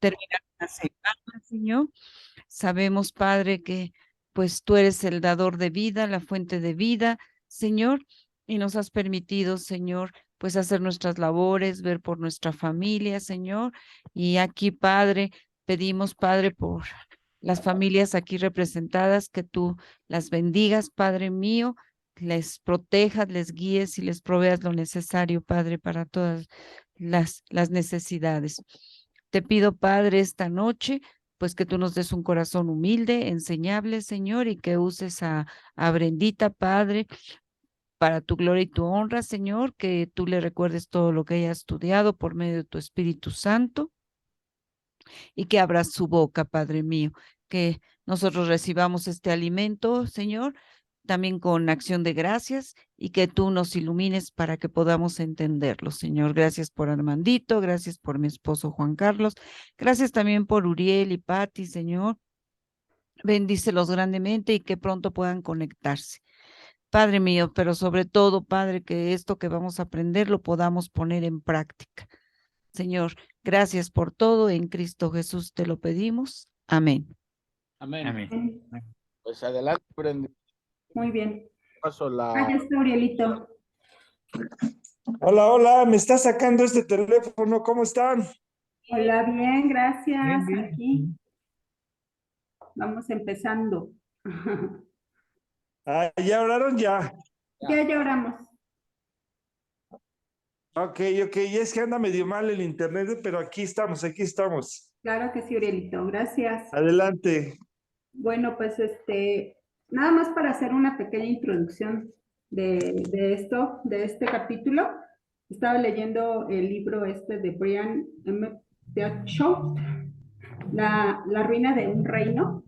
terminar la semana, Señor. Sabemos, Padre, que pues tú eres el dador de vida, la fuente de vida, Señor, y nos has permitido, Señor, pues hacer nuestras labores, ver por nuestra familia, Señor. Y aquí, Padre, pedimos, Padre, por las familias aquí representadas, que tú las bendigas, Padre mío, les protejas, les guíes y les proveas lo necesario, Padre, para todas las necesidades. Te pido, Padre, esta noche, pues que tú nos des un corazón humilde, enseñable, Señor, y que uses a Brendita, Padre, para tu gloria y tu honra, Señor, que tú le recuerdes todo lo que haya estudiado por medio de tu Espíritu Santo y que abras su boca, Padre mío, que nosotros recibamos este alimento, Señor, también con acción de gracias y que tú nos ilumines para que podamos entenderlo, Señor. Gracias por Armandito, gracias por mi esposo Juan Carlos, gracias también por Uriel y Patti, Señor. Bendícelos grandemente y que pronto puedan conectarse. Padre mío, pero sobre todo, Padre, que esto que vamos a aprender lo podamos poner en práctica. Señor, gracias por todo. En Cristo Jesús te lo pedimos. Amén. Amén. Amén. Pues adelante, Brenda. Muy bien. Paso Ah, ya está, Urielito. Hola, hola, me está sacando este teléfono, ¿cómo están? Hola, bien, gracias. Bien, bien. Aquí vamos empezando. Ah, ¿ya oraron? Ya. Ya oramos. Ok, y es que anda medio mal el internet, pero aquí estamos, aquí estamos. Claro que sí, Urielito, gracias. Adelante. Bueno, pues nada más para hacer una pequeña introducción de este capítulo. Estaba leyendo el libro de Brian M. Shaw, La ruina de un reino,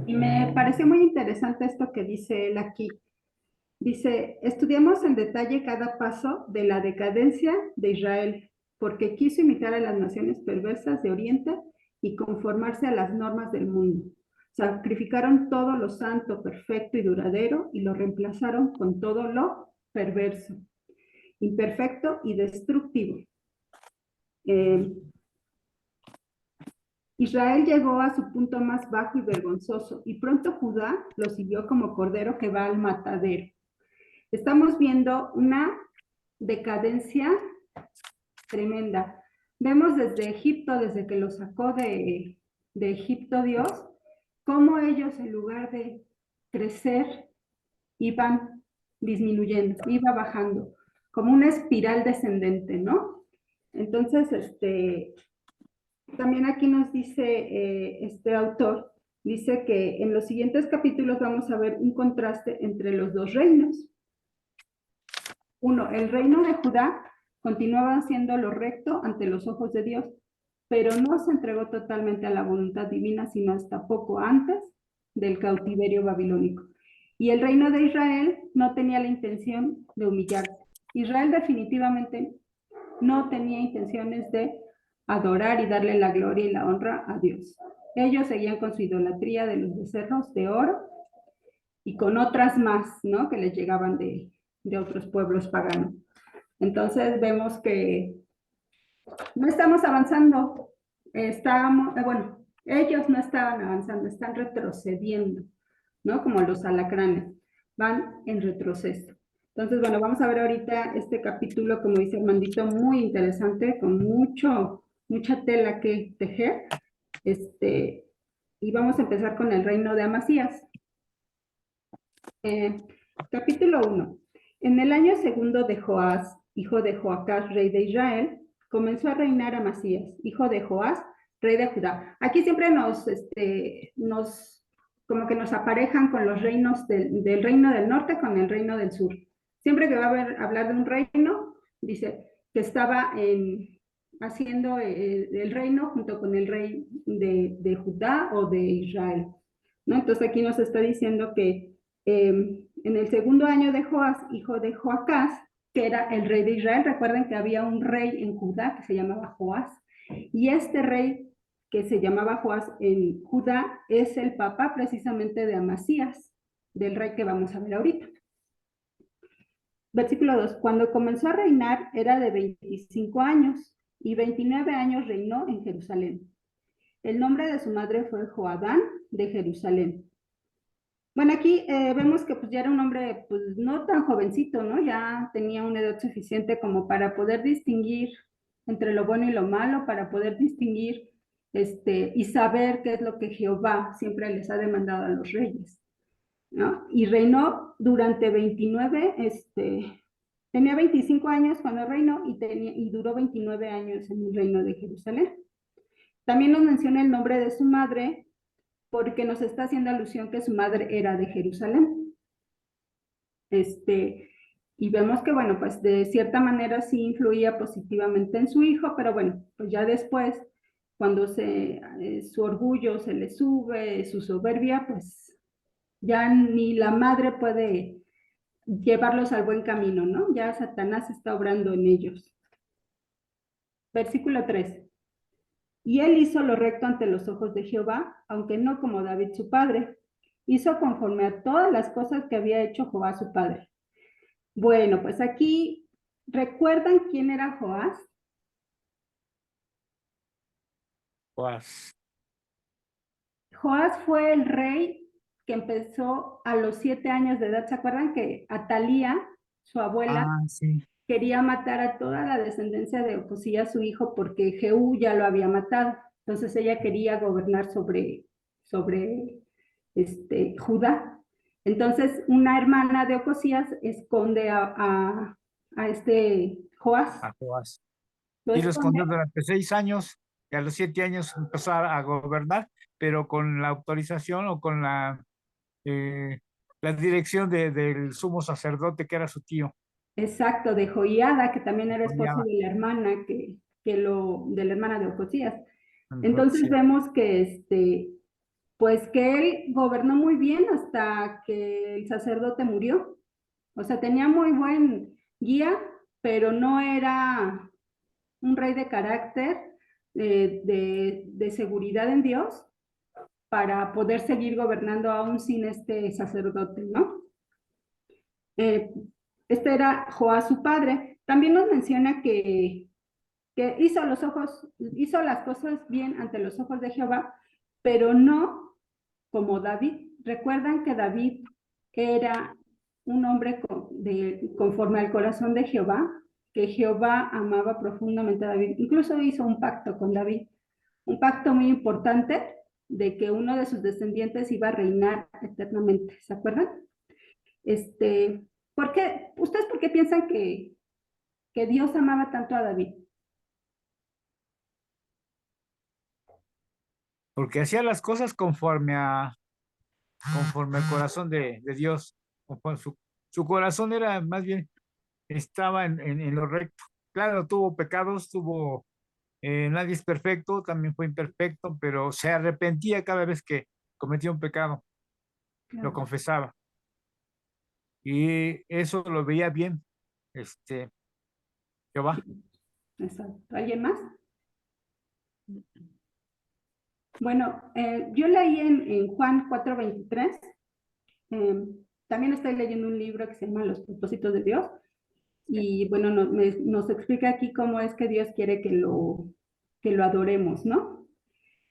y me pareció muy interesante esto que dice él aquí. Dice, estudiamos en detalle cada paso de la decadencia de Israel, porque quiso imitar a las naciones perversas de Oriente y conformarse a las normas del mundo. Sacrificaron todo lo santo, perfecto y duradero y lo reemplazaron con todo lo perverso, imperfecto y destructivo. Israel llegó a su punto más bajo y vergonzoso, y pronto Judá lo siguió como cordero que va al matadero. Estamos viendo una decadencia tremenda. Vemos desde Egipto, desde que lo sacó de Egipto Dios, cómo ellos en lugar de crecer iban disminuyendo, iba bajando, como una espiral descendente, ¿no? Entonces, también aquí nos dice este autor, dice que en los siguientes capítulos vamos a ver un contraste entre los dos reinos. Uno, el reino de Judá continuaba haciendo lo recto ante los ojos de Dios, pero no se entregó totalmente a la voluntad divina, sino hasta poco antes del cautiverio babilónico. Y el reino de Israel no tenía la intención de humillarse. Israel definitivamente no tenía intenciones de adorar y darle la gloria y la honra a Dios. Ellos seguían con su idolatría de los becerros de oro y con otras más, ¿no? Que les llegaban de otros pueblos paganos. Entonces vemos que no estamos avanzando, bueno, ellos no estaban avanzando, están retrocediendo, ¿no? Como los alacranes, van en retroceso. Entonces, bueno, vamos a ver ahorita este capítulo, como dice Armandito, muy interesante, con mucha tela que tejer, y vamos a empezar con el reino de Amasías. Capítulo 1. En el año segundo de Joás, hijo de Joacás, rey de Israel, comenzó a reinar Amasías, hijo de Joás, rey de Judá. Aquí siempre como que nos aparejan con los reinos del reino del norte con el reino del sur. Siempre que va a hablar de un reino, dice que estaba haciendo el reino junto con el rey de Judá o de Israel, ¿no? Entonces aquí nos está diciendo que en el segundo año de Joás, hijo de Joacás, que era el rey de Israel, recuerden que había un rey en Judá que se llamaba Joás, y este rey que se llamaba Joás en Judá es el papá precisamente de Amasías, del rey que vamos a ver ahorita. Versículo 2. Cuando comenzó a reinar era de 25 años y 29 años reinó en Jerusalén. El nombre de su madre fue Joadán de Jerusalén. Bueno, aquí vemos que pues ya era un hombre pues no tan jovencito, ¿no? Ya tenía una edad suficiente como para poder distinguir entre lo bueno y lo malo, para poder distinguir y saber qué es lo que Jehová siempre les ha demandado a los reyes, ¿no? Y reinó durante 29, tenía 25 años cuando reinó y duró 29 años en el reino de Jerusalén. También nos menciona el nombre de su madre, porque nos está haciendo alusión que su madre era de Jerusalén. Y vemos que, bueno, pues de cierta manera sí influía positivamente en su hijo, pero bueno, pues ya después, cuando su orgullo se le sube, su soberbia, pues ya ni la madre puede llevarlos al buen camino, ¿no? Ya Satanás está obrando en ellos. Versículo 3. Y él hizo lo recto ante los ojos de Jehová, aunque no como David su padre. Hizo conforme a todas las cosas que había hecho Jehová su padre. Bueno, pues aquí, ¿recuerdan quién era Joás? Pues, Joás fue el rey que empezó a los 7 años de edad. ¿Se acuerdan que Atalía, su abuela, sí. quería matar a toda la descendencia de Ocosías, su hijo, porque Jehú ya lo había matado? Entonces ella quería gobernar sobre Judá. Entonces una hermana de Ocosías esconde a Joás. A Joás. Lo Y lo esconde. escondió durante 6 años, y a los 7 años empezó a gobernar, pero con la autorización o con la dirección del sumo sacerdote, que era su tío. Exacto, de Joiada, que también era esposo Joiada. de la hermana de la hermana de Ocosías. Entonces, Entonces vemos que pues que él gobernó muy bien hasta que el sacerdote murió. O sea, tenía muy buen guía, pero no era un rey de carácter, de seguridad en Dios, para poder seguir gobernando aún sin este sacerdote, ¿no? Este era Joás su padre. También nos menciona que hizo las cosas bien ante los ojos de Jehová, pero no como David. Recuerdan que David era un hombre conforme al corazón de Jehová, que Jehová amaba profundamente a David. Incluso hizo un pacto con David, un pacto muy importante de que uno de sus descendientes iba a reinar eternamente. ¿Se acuerdan? ¿Ustedes por qué piensan que Dios amaba tanto a David? porque hacía las cosas conforme al corazón de Dios. Conforme su corazón era más bien, estaba en lo recto. Claro, tuvo pecados, nadie es perfecto, también fue imperfecto, pero se arrepentía cada vez que cometía un pecado, lo confesaba. Y eso lo veía bien, Jehová. Exacto. ¿Alguien más? Bueno, yo leí en Juan 4:23, también estoy leyendo un libro que se llama Los propósitos de Dios, y bueno, nos explica aquí cómo es que Dios quiere que lo adoremos, ¿no?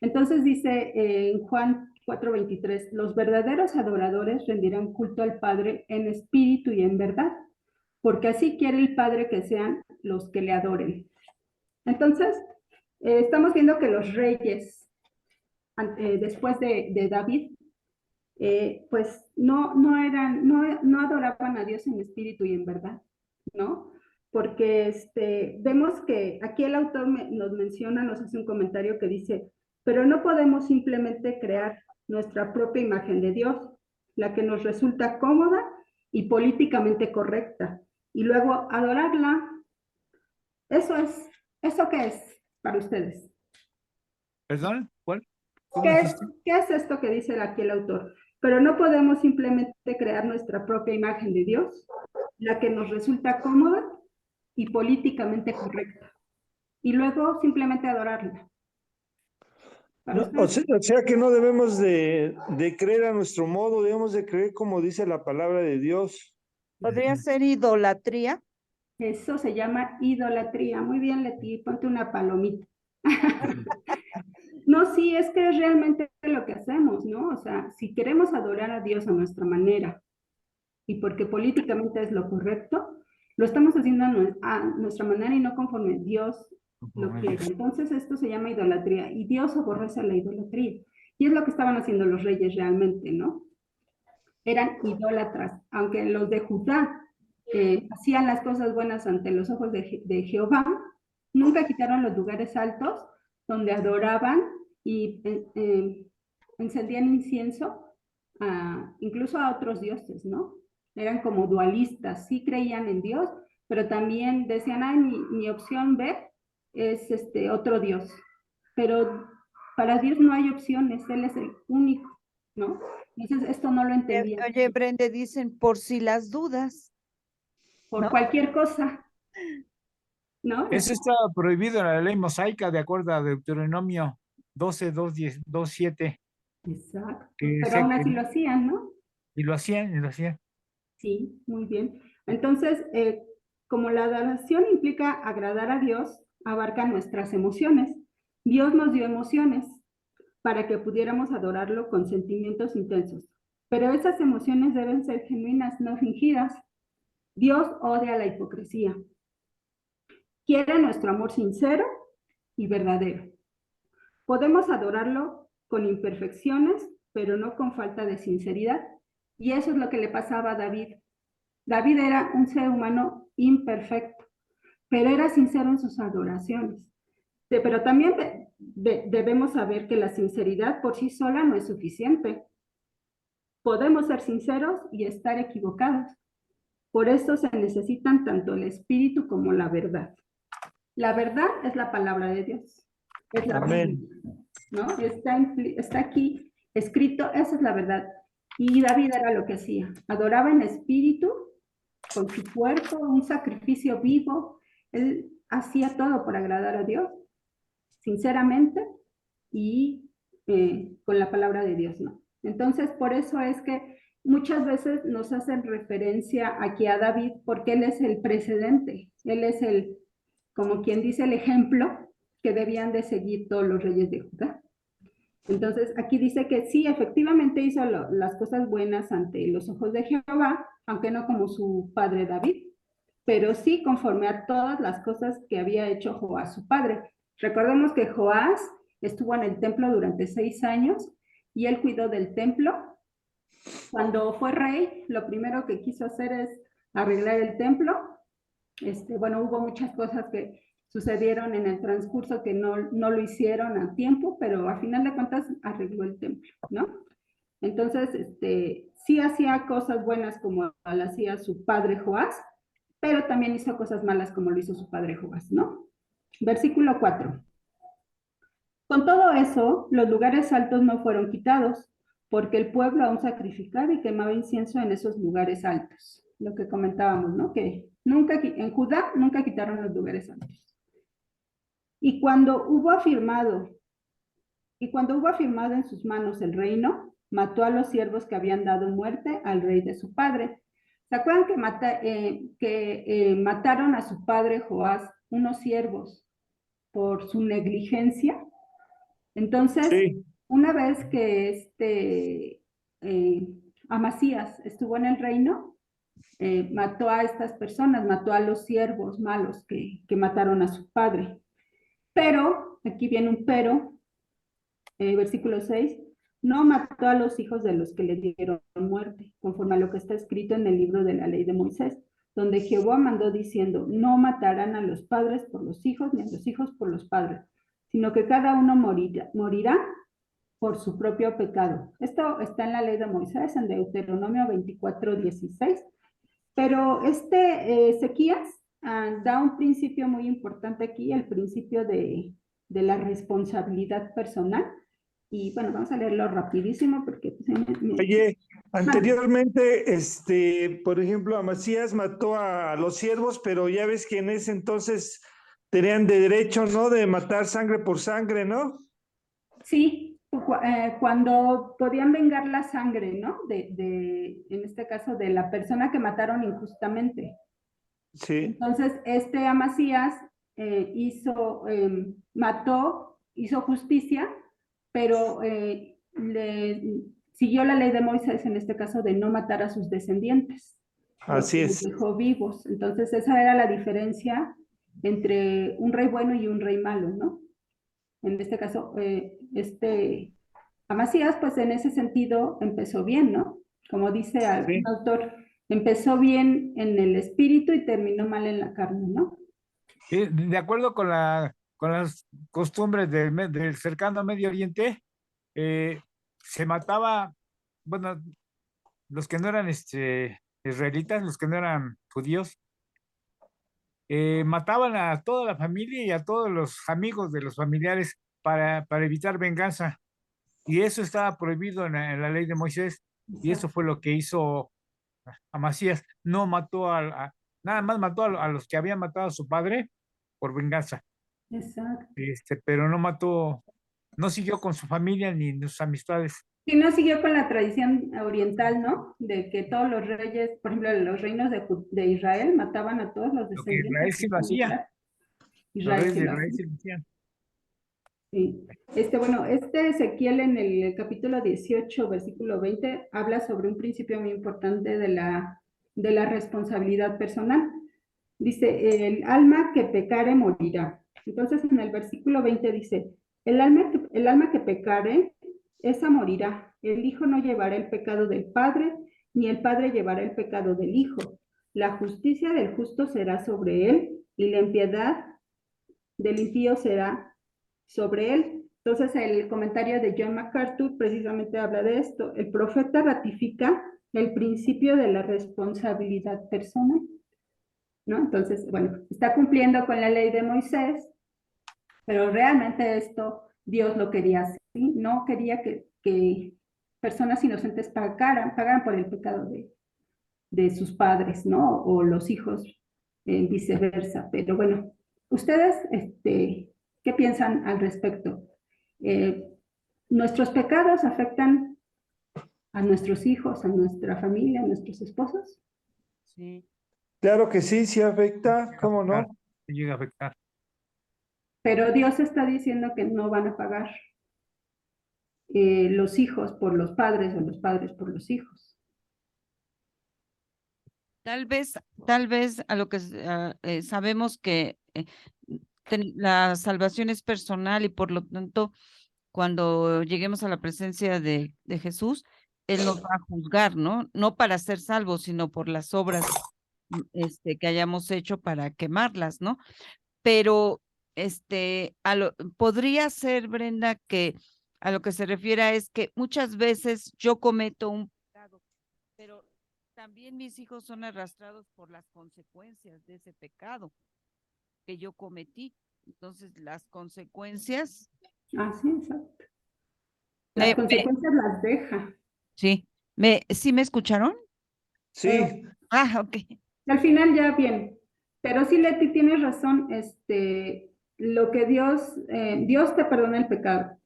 Entonces dice en Juan 4:23, los verdaderos adoradores rendirán culto al Padre en espíritu y en verdad, porque así quiere el Padre que sean los que le adoren. Entonces, estamos viendo que los reyes, después de David, pues no adoraban a Dios en espíritu y en verdad, ¿no? Porque vemos que aquí el autor nos menciona, nos hace un comentario que dice, pero no podemos simplemente crear nuestra propia imagen de Dios, la que nos resulta cómoda y políticamente correcta, y luego adorarla. ¿Eso qué es para ustedes? ¿Perdón? ¿Cuál? ¿Cómo dijiste? ¿Qué es esto que dice aquí el autor? Pero no podemos simplemente crear nuestra propia imagen de Dios, la que nos resulta cómoda y políticamente correcta, y luego simplemente adorarla. No, o sea que no debemos de creer a nuestro modo, debemos de creer como dice la palabra de Dios. ¿Podría ser idolatría? Eso se llama idolatría. Muy bien, Leti, ponte una palomita. No, sí, es que es realmente lo que hacemos, ¿no? O sea, si queremos adorar a Dios a nuestra manera y porque políticamente es lo correcto, lo estamos haciendo a nuestra manera y no conforme Dios lo quiere. Entonces esto se llama idolatría y Dios aborrece la idolatría. Y es lo que estaban haciendo los reyes realmente, ¿no? Eran idólatras, aunque los de Judá hacían las cosas buenas ante los ojos de Jehová, nunca quitaron los lugares altos donde adoraban y encendían incienso incluso a otros dioses, ¿no? Eran como dualistas, sí creían en Dios, pero también decían, ay, mi opción B es otro Dios. Pero para Dios no hay opciones, Él es el único, ¿no? Entonces esto no lo entendían. Oye, Brenda, dicen por si las dudas. Por ¿no? cualquier cosa, ¿no? Eso está prohibido en la ley mosaica, de acuerdo a Deuteronomio 12, 2, 7. Exacto. Que Pero decía aún que así lo hacían, ¿no? y lo hacían, y lo hacían. Sí, muy bien. Entonces, como la adoración implica agradar a Dios, abarca nuestras emociones. Dios nos dio emociones para que pudiéramos adorarlo con sentimientos intensos. Pero esas emociones deben ser genuinas, no fingidas. Dios odia la hipocresía. Quiere nuestro amor sincero y verdadero. Podemos adorarlo con imperfecciones, pero no con falta de sinceridad. Y eso es lo que le pasaba a David. David era un ser humano imperfecto, pero era sincero en sus adoraciones. Pero también debemos saber que la sinceridad por sí sola no es suficiente. Podemos ser sinceros y estar equivocados. Por eso se necesitan tanto el espíritu como la verdad. La verdad es la palabra de Dios. Es la Amén. Biblia, ¿no? Está aquí escrito, esa es la verdad. Y David era lo que hacía. Adoraba en espíritu, con su cuerpo, un sacrificio vivo. Él hacía todo por agradar a Dios, sinceramente, y con la palabra de Dios, ¿no? Entonces, por eso es que muchas veces nos hacen referencia aquí a David, porque él es el precedente, él es el, como quien dice, el ejemplo que debían de seguir todos los reyes de Judá. Entonces, aquí dice que sí, efectivamente hizo las cosas buenas ante los ojos de Jehová, aunque no como su padre David, pero sí conforme a todas las cosas que había hecho Joás, su padre. Recordemos que Joás estuvo en el templo durante 6 años y él cuidó del templo. Cuando fue rey, lo primero que quiso hacer es arreglar el templo. Bueno, hubo muchas cosas que sucedieron en el transcurso que no lo hicieron a tiempo, pero a final de cuentas arregló el templo, ¿no? Entonces, sí hacía cosas buenas como lo hacía su padre Joás, pero también hizo cosas malas como lo hizo su padre Joás, ¿no? Versículo 4. Con todo eso, los lugares altos no fueron quitados, porque el pueblo aún sacrificaba y quemaba incienso en esos lugares altos. Lo que comentábamos, ¿no? Que en Judá nunca quitaron los lugares altos. Y cuando hubo afirmado en sus manos el reino, mató a los siervos que habían dado muerte al rey de su padre. ¿Se acuerdan que mataron a su padre Joás unos siervos por su negligencia? Entonces, Sí. una vez que Amasías estuvo en el reino, mató a estas personas, mató a los siervos malos que mataron a su padre. Pero, aquí viene un pero, versículo 6, no mató a los hijos de los que le dieron muerte, conforme a lo que está escrito en el libro de la ley de Moisés, donde Jehová mandó diciendo, no matarán a los padres por los hijos, ni a los hijos por los padres, sino que cada uno morirá por su propio pecado. Esto está en la ley de Moisés, en Deuteronomio 24:16. Pero Ezequías da un principio muy importante aquí, el principio de la responsabilidad personal. Y bueno, vamos a leerlo rapidísimo porque... Oye, anteriormente, por ejemplo, Amasías mató a los siervos, pero ya ves que en ese entonces tenían derecho, ¿no? De matar sangre por sangre, ¿no? Sí, cuando podían vengar la sangre, ¿no? En este caso, de la persona que mataron injustamente. Sí, Entonces, Amasías hizo justicia, pero siguió la ley de Moisés, en este caso, de no matar a sus descendientes, así los es. dejó vivos. Entonces, esa era la diferencia entre un rey bueno y un rey malo, ¿no? En este caso, Amasías, pues en ese sentido empezó bien, ¿no? Como dice Sí. algún autor, empezó bien en el espíritu y terminó mal en la carne, ¿no? Sí, de acuerdo con con las costumbres del cercano Medio Oriente, se mataba, bueno, los que no eran israelitas, los que no eran judíos, mataban a toda la familia y a todos los amigos de los familiares para evitar venganza. Y eso estaba prohibido en en la ley de Moisés. Y eso fue lo que hizo Amasías. No mató nada más mató a los que habían matado a su padre por venganza. Exacto. Pero no mató, no siguió con su familia ni sus amistades. Si no siguió con la tradición oriental, ¿no? De que todos los reyes, por ejemplo, los reinos de Israel mataban a todos los Lo que Israel descendientes. sí lo hacía, los Israel reyes sí de lo Israel hacía. sí lo hacían. Sí. Bueno, Ezequiel en el capítulo 18, versículo 20, habla sobre un principio muy importante de la responsabilidad personal. Dice, el alma que pecare morirá. Entonces, en el versículo 20 dice, el alma que pecare, esa morirá. El hijo no llevará el pecado del padre, ni el padre llevará el pecado del hijo. La justicia del justo será sobre él, y la impiedad del impío será sobre él. Entonces, el comentario de John MacArthur precisamente habla de esto. El profeta ratifica el principio de la responsabilidad personal, ¿no? Entonces, bueno, está cumpliendo con la ley de Moisés, pero realmente esto Dios lo quería así, no quería que personas inocentes pagaran por el pecado de sus padres, ¿no? O los hijos, viceversa. Pero bueno, ustedes, ¿qué piensan al respecto? ¿Nuestros pecados afectan a nuestros hijos, a nuestra familia, a nuestros esposos? Sí. Claro que sí, sí afecta, ¿cómo no? Llega a afectar. Pero Dios está diciendo que no van a pagar los hijos por los padres o los padres por los hijos. Tal vez a lo que sabemos que la salvación es personal y por lo tanto, cuando lleguemos a la presencia de Jesús, Él nos va a juzgar, ¿no? No para ser salvos, sino por las obras que hayamos hecho para quemarlas, ¿no? Pero podría ser, Brenda, que a lo que se refiere es que muchas veces yo cometo un pecado, pero también mis hijos son arrastrados por las consecuencias de ese pecado que yo cometí. Entonces, las consecuencias. Así, exacto. Las consecuencias las deja. Sí, ¿sí me escucharon? Sí, Ok. Al final ya bien. Pero sí, Leti, tienes razón. Lo que Dios te perdona el pecado,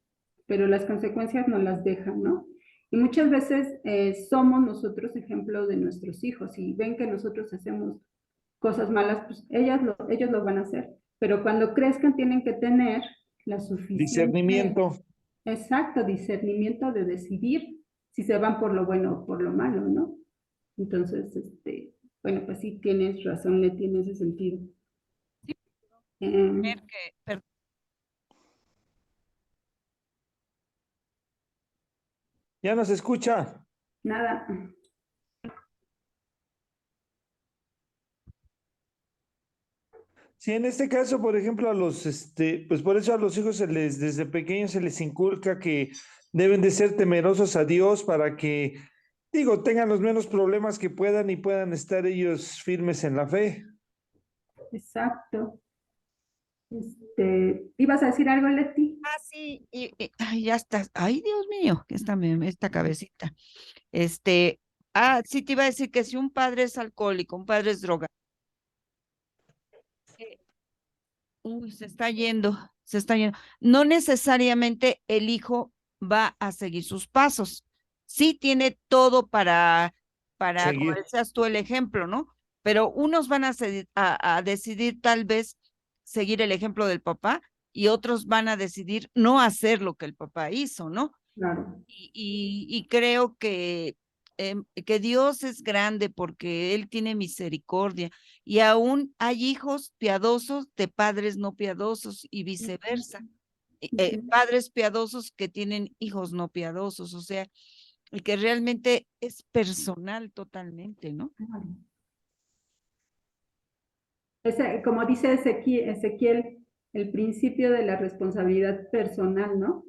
pero las consecuencias no las dejan, ¿no? Y muchas veces somos nosotros ejemplo de nuestros hijos y ven que nosotros hacemos cosas malas, pues ellos lo van a hacer. Pero cuando crezcan tienen que tener la suficiente, discernimiento. exacto, discernimiento de decidir si se van por lo bueno o por lo malo, ¿no? Entonces, bueno, pues sí tienes razón, Leti, en ese sentido. Sí, Em, tener que Ya nos escucha. nada. Sí, en este caso, por ejemplo, pues por eso a los hijos desde pequeños se les inculca que deben de ser temerosos a Dios para que, digo, tengan los menos problemas que puedan y puedan estar ellos firmes en la fe. Exacto. ¿Ibas a decir algo, Leti? Sí, ay, ya está. Ay, Dios mío, esta cabecita. Sí te iba a decir que si un padre es alcohólico, un padre es droga, uy, se está yendo. No necesariamente el hijo va a seguir sus pasos. Sí tiene todo como Seguir. decías tú el ejemplo, ¿no? pero unos van a decidir tal vez seguir el ejemplo del papá y otros van a decidir no hacer lo que el papá hizo, ¿no? Claro. Y creo que Dios es grande porque Él tiene misericordia y aún hay hijos piadosos de padres no piadosos y viceversa. Ujú. Padres piadosos que tienen hijos no piadosos, o sea, y que realmente es personal totalmente, ¿no? Claro. Como dice Ezequiel, el principio de la responsabilidad personal, ¿no?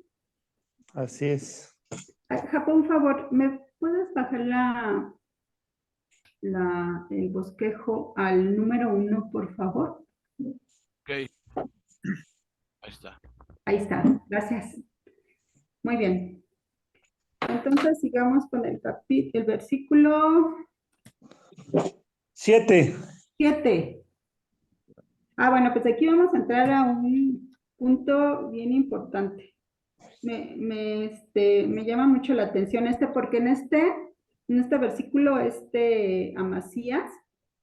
Así es. Japón, un favor, ¿me puedes bajar el bosquejo al número 1, por favor? Ok. Ahí está. Ahí está, gracias. Muy bien. Entonces sigamos con el versículo 7. 7. Bueno, pues aquí vamos a entrar a un punto bien importante. Me llama mucho la atención porque en este versículo, Amasías,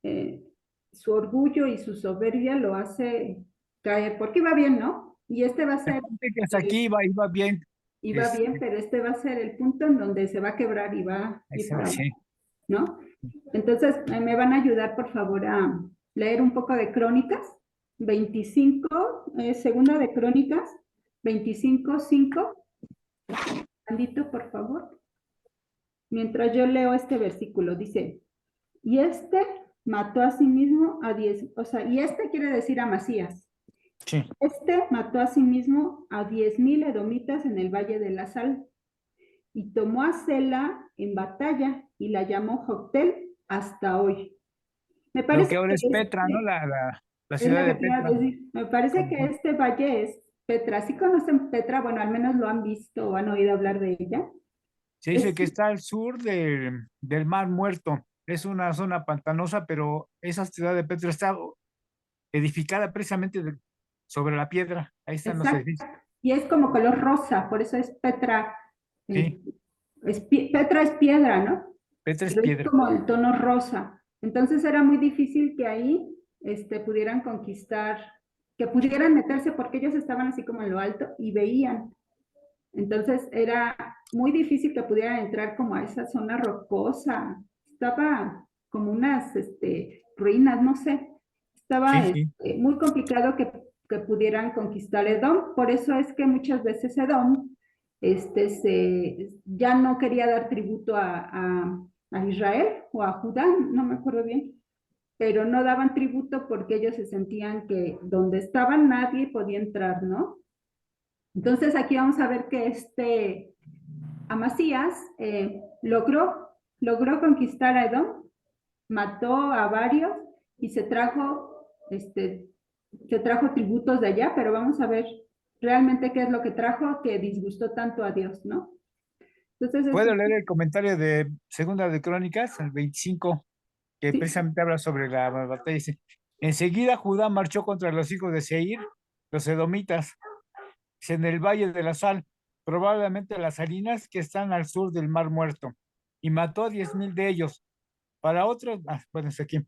eh, su orgullo y su soberbia lo hace caer, porque iba bien, ¿no? Y va a ser, Fíjate que hasta aquí iba bien. iba bien, Este, pero va a ser el punto en donde se va a quebrar y va a ir para abajo, sí. ¿no? Entonces, me van a ayudar, por favor, a leer un poco de Crónicas, 25, segunda de Crónicas, 25:5. Andito, por favor. Mientras yo leo este versículo, dice, y mató a sí mismo a 10, o sea, y quiere decir Amasías. Sí. Mató a sí mismo a 10,000 edomitas en el Valle de la Sal, y tomó a Sela en batalla, y la llamó Joctel hasta hoy. Me Lo parece que ahora que es Petra, ¿no? La es lo ciudad que de te iba a Petra. decir. Me parece que este valle es Petra. ¿Sí conocen Petra? Bueno, al menos lo han visto o han oído hablar de ella. Se dice que está al sur del Mar Muerto. Es una zona pantanosa, pero esa ciudad de Petra está edificada precisamente sobre la piedra. Ahí están los Exacto. edificios. Y es como color rosa, por eso es Petra. eh, Sí, Petra es piedra, ¿no? Petra es Pero es piedra. como el tono rosa. Entonces era muy difícil que ahí pudieran conquistar, que pudieran meterse porque ellos estaban así como en lo alto y veían. Entonces era muy difícil que pudieran entrar como a esa zona rocosa. Estaba como unas ruinas, no sé. Sí, Estaba sí. muy complicado que pudieran conquistar Edom. Por eso es que muchas veces Edom ya no quería dar tributo a Israel o a Judá, no me acuerdo bien, pero no daban tributo porque ellos se sentían que donde estaban nadie podía entrar, ¿no? Entonces aquí vamos a ver que Amasías logró conquistar a Edom, mató a varios y se trajo tributos de allá, pero vamos a ver realmente qué es lo que trajo que disgustó tanto a Dios, ¿no? Entonces, Puedo leer el comentario de Segunda de Crónicas, el 25, que sí, precisamente habla sobre la batalla. Dice, enseguida Judá marchó contra los hijos de Seir, los edomitas, en el Valle de la Sal, probablemente las salinas que están al sur del Mar Muerto, y mató a 10,000 de ellos. Para otros, bueno, está aquí,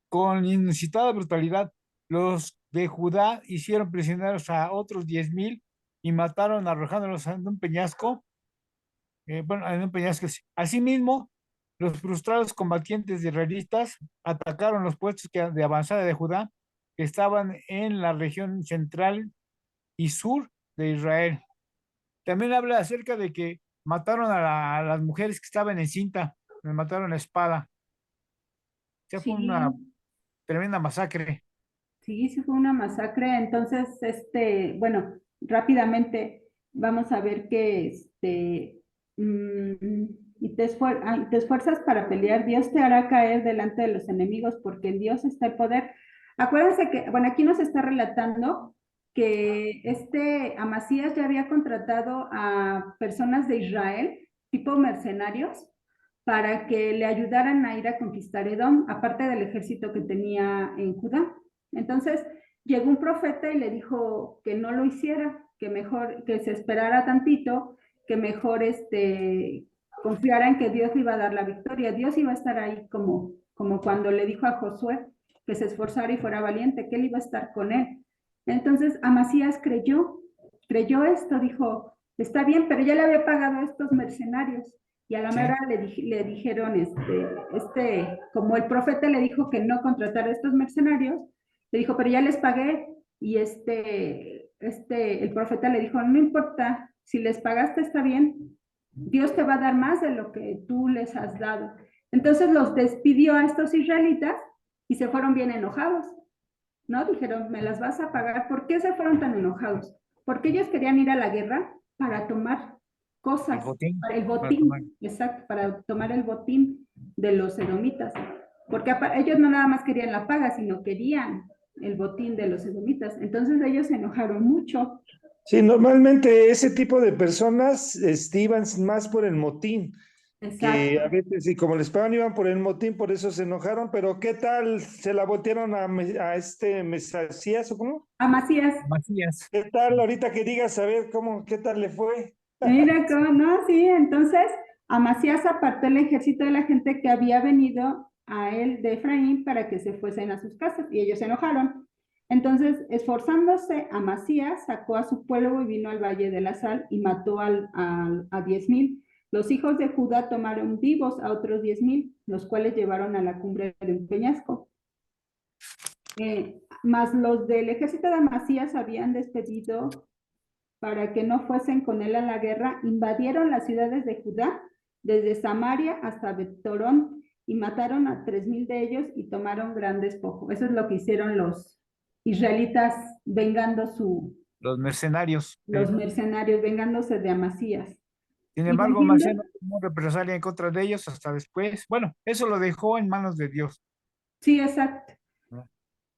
con inusitada brutalidad, los de Judá hicieron prisioneros a otros 10,000 y mataron arrojándolos en un peñasco. Bueno, en un peñasco. Asimismo, los frustrados combatientes israelitas atacaron los puestos de avanzada de Judá que estaban en la región central y sur de Israel. También habla acerca de que mataron a las mujeres que estaban en cinta, les mataron a espada. O sea, fue una sí, tremenda masacre. sí fue una masacre. Entonces, bueno, rápidamente vamos a ver que y te esfuerzas para pelear, Dios te hará caer delante de los enemigos, porque en Dios está el poder. Acuérdense que, bueno, aquí nos está relatando que Amasías ya había contratado a personas de Israel, tipo mercenarios, para que le ayudaran a ir a conquistar Edom, aparte del ejército que tenía en Judá. Entonces llegó un profeta y le dijo que no lo hiciera, que mejor, que se esperara tantito, que mejor confiara en que Dios le iba a dar la victoria. Dios iba a estar ahí como como cuando le dijo a Josué que se esforzara y fuera valiente, que él iba a estar con él. Entonces Amasías creyó esto, dijo, está bien, pero ya le había pagado a estos mercenarios. Y a la Sí. mera le dijeron, como el profeta le dijo que no contratara a estos mercenarios, le dijo, pero ya les pagué. Y el profeta le dijo, no importa, si les pagaste está bien, Dios te va a dar más de lo que tú les has dado. Entonces los despidió a estos israelitas y se fueron bien enojados, ¿no? Dijeron, me las vas a pagar. ¿Por qué se fueron tan enojados? Porque ellos querían ir a la guerra para tomar cosas, El botín, para el para botín, tomar. exacto, para tomar el botín de los edomitas. Porque ellos no nada más querían la paga, sino querían el botín de los edomitas. Entonces ellos se enojaron mucho. Sí, normalmente ese tipo de personas iban más por el motín, que Exacto. a veces, y como les pagan, iban por el motín, por eso se enojaron, pero ¿qué tal? ¿Se la voltearon a este Mesías o cómo? Amasías, Macías. ¿Qué tal? Ahorita que digas, a ver cómo, ¿qué tal le fue? mira cómo, no, sí, entonces Amasías apartó el ejército de la gente que había venido a él de Efraín para que se fuesen a sus casas y ellos se enojaron. Entonces, esforzándose, Amasías sacó a su pueblo y vino al Valle de la Sal y mató a 10,000. Los hijos de Judá tomaron vivos a otros 10,000, los cuales llevaron a la cumbre de un peñasco. Mas los del ejército de Amasías habían despedido para que no fuesen con él a la guerra, invadieron las ciudades de Judá, desde Samaria hasta Betorón, y mataron a 3,000 de ellos y tomaron gran despojo. Eso es lo que hicieron los israelitas vengando Los mercenarios. los mercenarios, vengándose de Amasías. Sin Y embargo, volviendo, Macías no tomó represalia en contra de ellos hasta después. Bueno, eso lo dejó en manos de Dios. sí, exacto.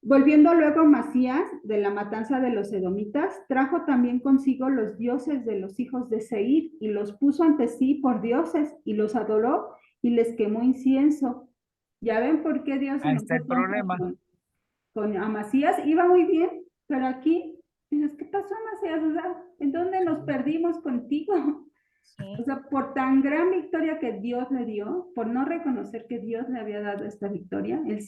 Volviendo luego Macías de la matanza de los edomitas, trajo también consigo los dioses de los hijos de Seir y los puso ante sí por dioses y los adoró y les quemó incienso. Ya ven por qué Dios se Ahí está enojó el tanto problema. con Amasías. Iba muy bien, pero aquí dices, ¿qué pasó, Amasías? O sea, ¿en dónde nos perdimos contigo? O sea, por tan gran victoria que Dios le dio, por no reconocer que Dios le había dado esta victoria, él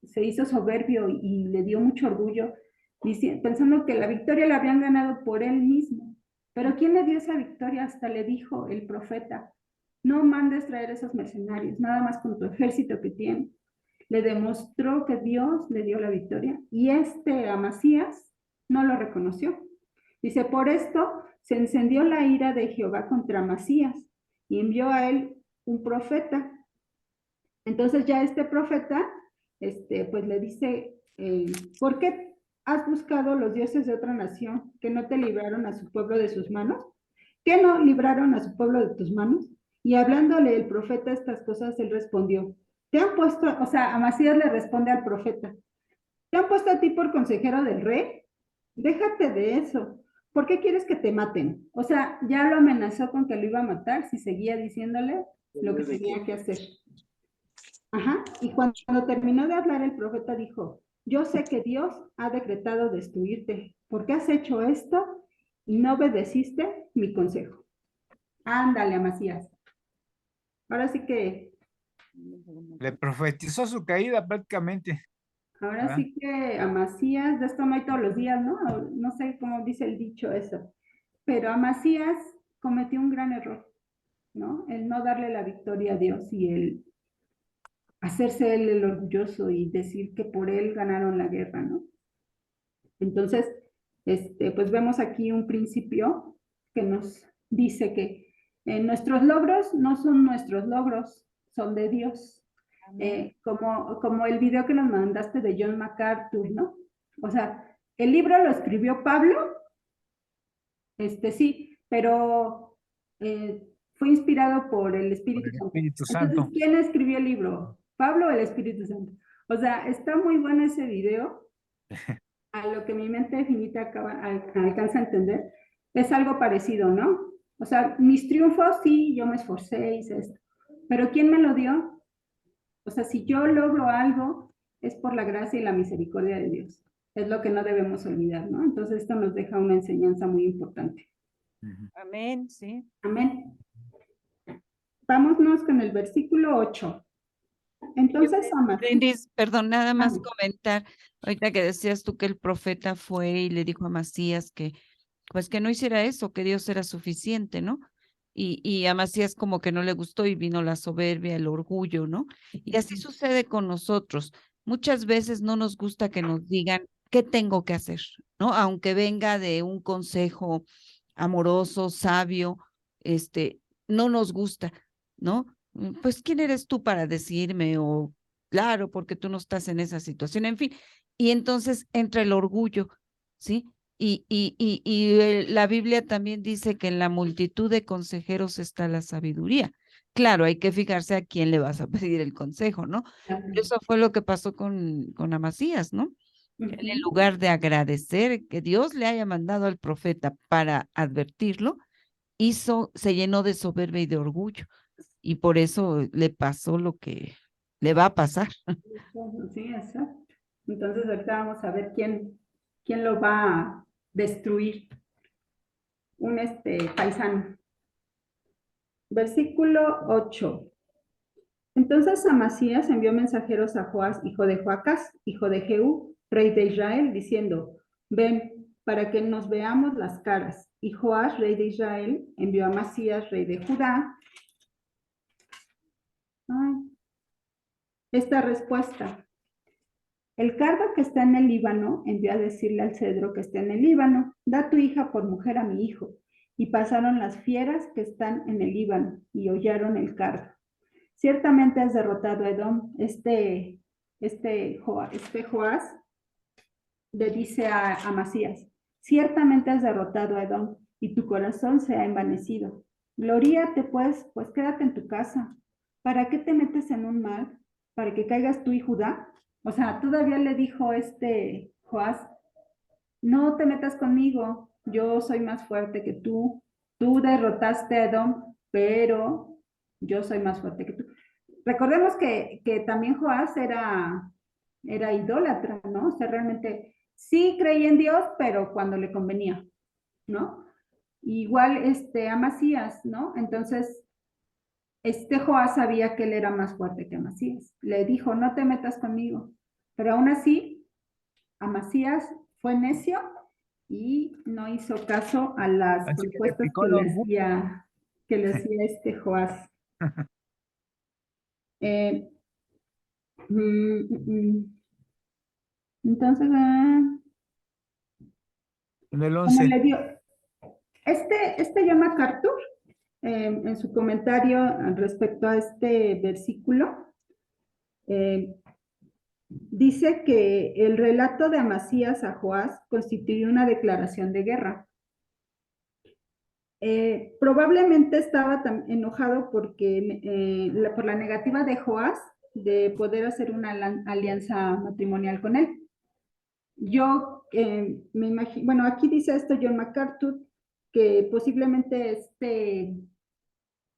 se hizo soberbio y le dio mucho orgullo, pensando que la victoria la habían ganado por él mismo. Pero ¿quién le dio esa victoria? Hasta le dijo el profeta, no mandes traer esos mercenarios, nada más con tu ejército que tiene. Le demostró que Dios le dio la victoria y Amasías no lo reconoció. Dice, por esto se encendió la ira de Jehová contra Amasías y envió a él un profeta. Entonces ya este profeta pues le dice, ¿por qué has buscado los dioses de otra nación que no te libraron a su pueblo de sus manos? ¿Qué no libraron a su pueblo de tus manos? Y hablándole el profeta estas cosas, él respondió, te han puesto, o sea, Amasías le responde al profeta, ¿te han puesto a ti por consejero del rey? Déjate de eso. ¿Por qué quieres que te maten? O sea, ya lo amenazó con que lo iba a matar si seguía diciéndole lo que tenía que hacer. Ajá. Y cuando terminó de hablar, el profeta dijo, yo sé que Dios ha decretado destruirte, porque has hecho esto y no obedeciste mi consejo. Ándale, Amasías. Ahora sí que, Le profetizó su caída prácticamente. ahora ¿Verdad? sí que Amasías, de esto no hay todos los días, ¿no? No sé cómo dice el dicho eso, pero Amasías cometió un gran error, ¿no? El no darle la victoria a Dios y el hacerse él el orgulloso y decir que por él ganaron la guerra, ¿no? Entonces, pues vemos aquí un principio que nos dice que nuestros logros no son nuestros logros, son de Dios. Como el video que nos mandaste de John MacArthur, ¿no? O sea, el libro lo escribió Pablo, sí, pero fue inspirado por el Por Espíritu el Santo. Espíritu Entonces, Santo. ¿quién escribió el libro? ¿Pablo o el Espíritu Santo? O sea, está muy bueno ese video. A lo que mi mente finita alcanza a entender, es algo parecido, ¿no? O sea, mis triunfos, sí, yo me esforcé, hice esto. Pero ¿quién me lo dio? O sea, si yo logro algo, es por la gracia y la misericordia de Dios. Es lo que no debemos olvidar, ¿no? Entonces esto nos deja una enseñanza muy importante. Amén, sí. Amén. Vámonos con el versículo 8. Entonces, Amasías, Brindis, perdón, nada más Ah. comentar, ahorita que decías tú que el profeta fue y le dijo a Amasías que, pues que no hiciera eso, que Dios era suficiente, ¿no? Y a Amasías como que no le gustó y vino la soberbia, el orgullo, ¿no? Y así sucede con nosotros. Muchas veces no nos gusta que nos digan qué tengo que hacer, ¿no? Aunque venga de un consejo amoroso, sabio, no nos gusta, ¿no? Pues, ¿quién eres tú para decirme? O, claro, porque tú no estás en esa situación, en fin. Y entonces entra el orgullo, ¿sí? Y la Biblia también dice que en la multitud de consejeros está la sabiduría. Claro, hay que fijarse a quién le vas a pedir el consejo, ¿no? Eso fue lo que pasó con Amasías, ¿no? Él, en Ujú. lugar de agradecer que Dios le haya mandado al profeta para advertirlo, se llenó de soberbia y de orgullo. Y por eso le pasó lo que le va a pasar. Sí, exacto. Entonces ahorita vamos a ver quién lo va a destruir. Un paisano. Versículo 8. Entonces Amasías envió mensajeros a Joás, hijo de Joacás, hijo de Jehú, rey de Israel, diciendo, ven, para que nos veamos las caras. Y Joás, rey de Israel, envió a Amasías, rey de Judá, esta respuesta. El cardo que está en el Líbano envió a decirle al cedro que está en el Líbano, da tu hija por mujer a mi hijo. Y pasaron las fieras que están en el Líbano y hollaron el cardo. Ciertamente has derrotado a Edom. Joás le dice a Amasías, ciertamente has derrotado a Edom y tu corazón se ha envanecido. Gloríate pues quédate en tu casa. ¿Para qué te metes en un mal? ¿Para que caigas tú y Judá? O sea, todavía le dijo Joás, no te metas conmigo, yo soy más fuerte que tú derrotaste a Edom, pero yo soy más fuerte que tú. Recordemos que también Joás era idólatra, ¿no? O sea, realmente sí creía en Dios, pero cuando le convenía, ¿no? Igual Amasías, ¿no? Entonces, Joás sabía que él era más fuerte que Amasías. Le dijo, no te metas conmigo. Pero aún así, Amasías fue necio y no hizo caso a las Así que le propuestas picó el orgullo. que le hacía Joás. Eh, Entonces, En el como 11. le dio, John MacArthur, en su comentario respecto a este versículo, dice que el relato de Amasías a Joás constituyó una declaración de guerra. Probablemente estaba tan enojado porque, por la negativa de Joás de poder hacer una alianza matrimonial con él. Yo me imagino, bueno, aquí dice esto John MacArthur, que posiblemente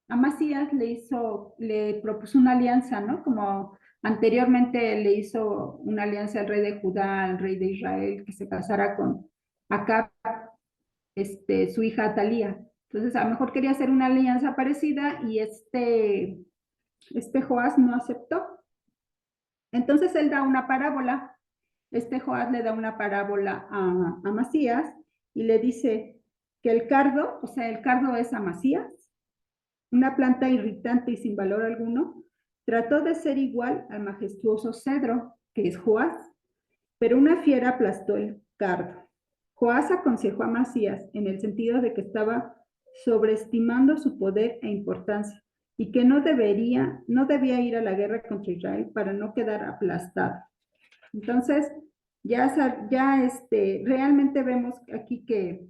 Amasías le propuso una alianza, ¿no? Como anteriormente le hizo una alianza al rey de Judá, al rey de Israel, que se casara con Acab, su hija Atalía. Entonces, a lo mejor quería hacer una alianza parecida y Joás no aceptó. Entonces, él da una parábola. Joás le da una parábola a Amasías y le dice que el cardo, o sea, el cardo es Amasías, una planta irritante y sin valor alguno, trató de ser igual al majestuoso cedro, que es Joás, pero una fiera aplastó el cardo. Joás aconsejó a Amasías en el sentido de que estaba sobreestimando su poder e importancia y que no debía ir a la guerra contra Israel para no quedar aplastado. Entonces, realmente vemos aquí que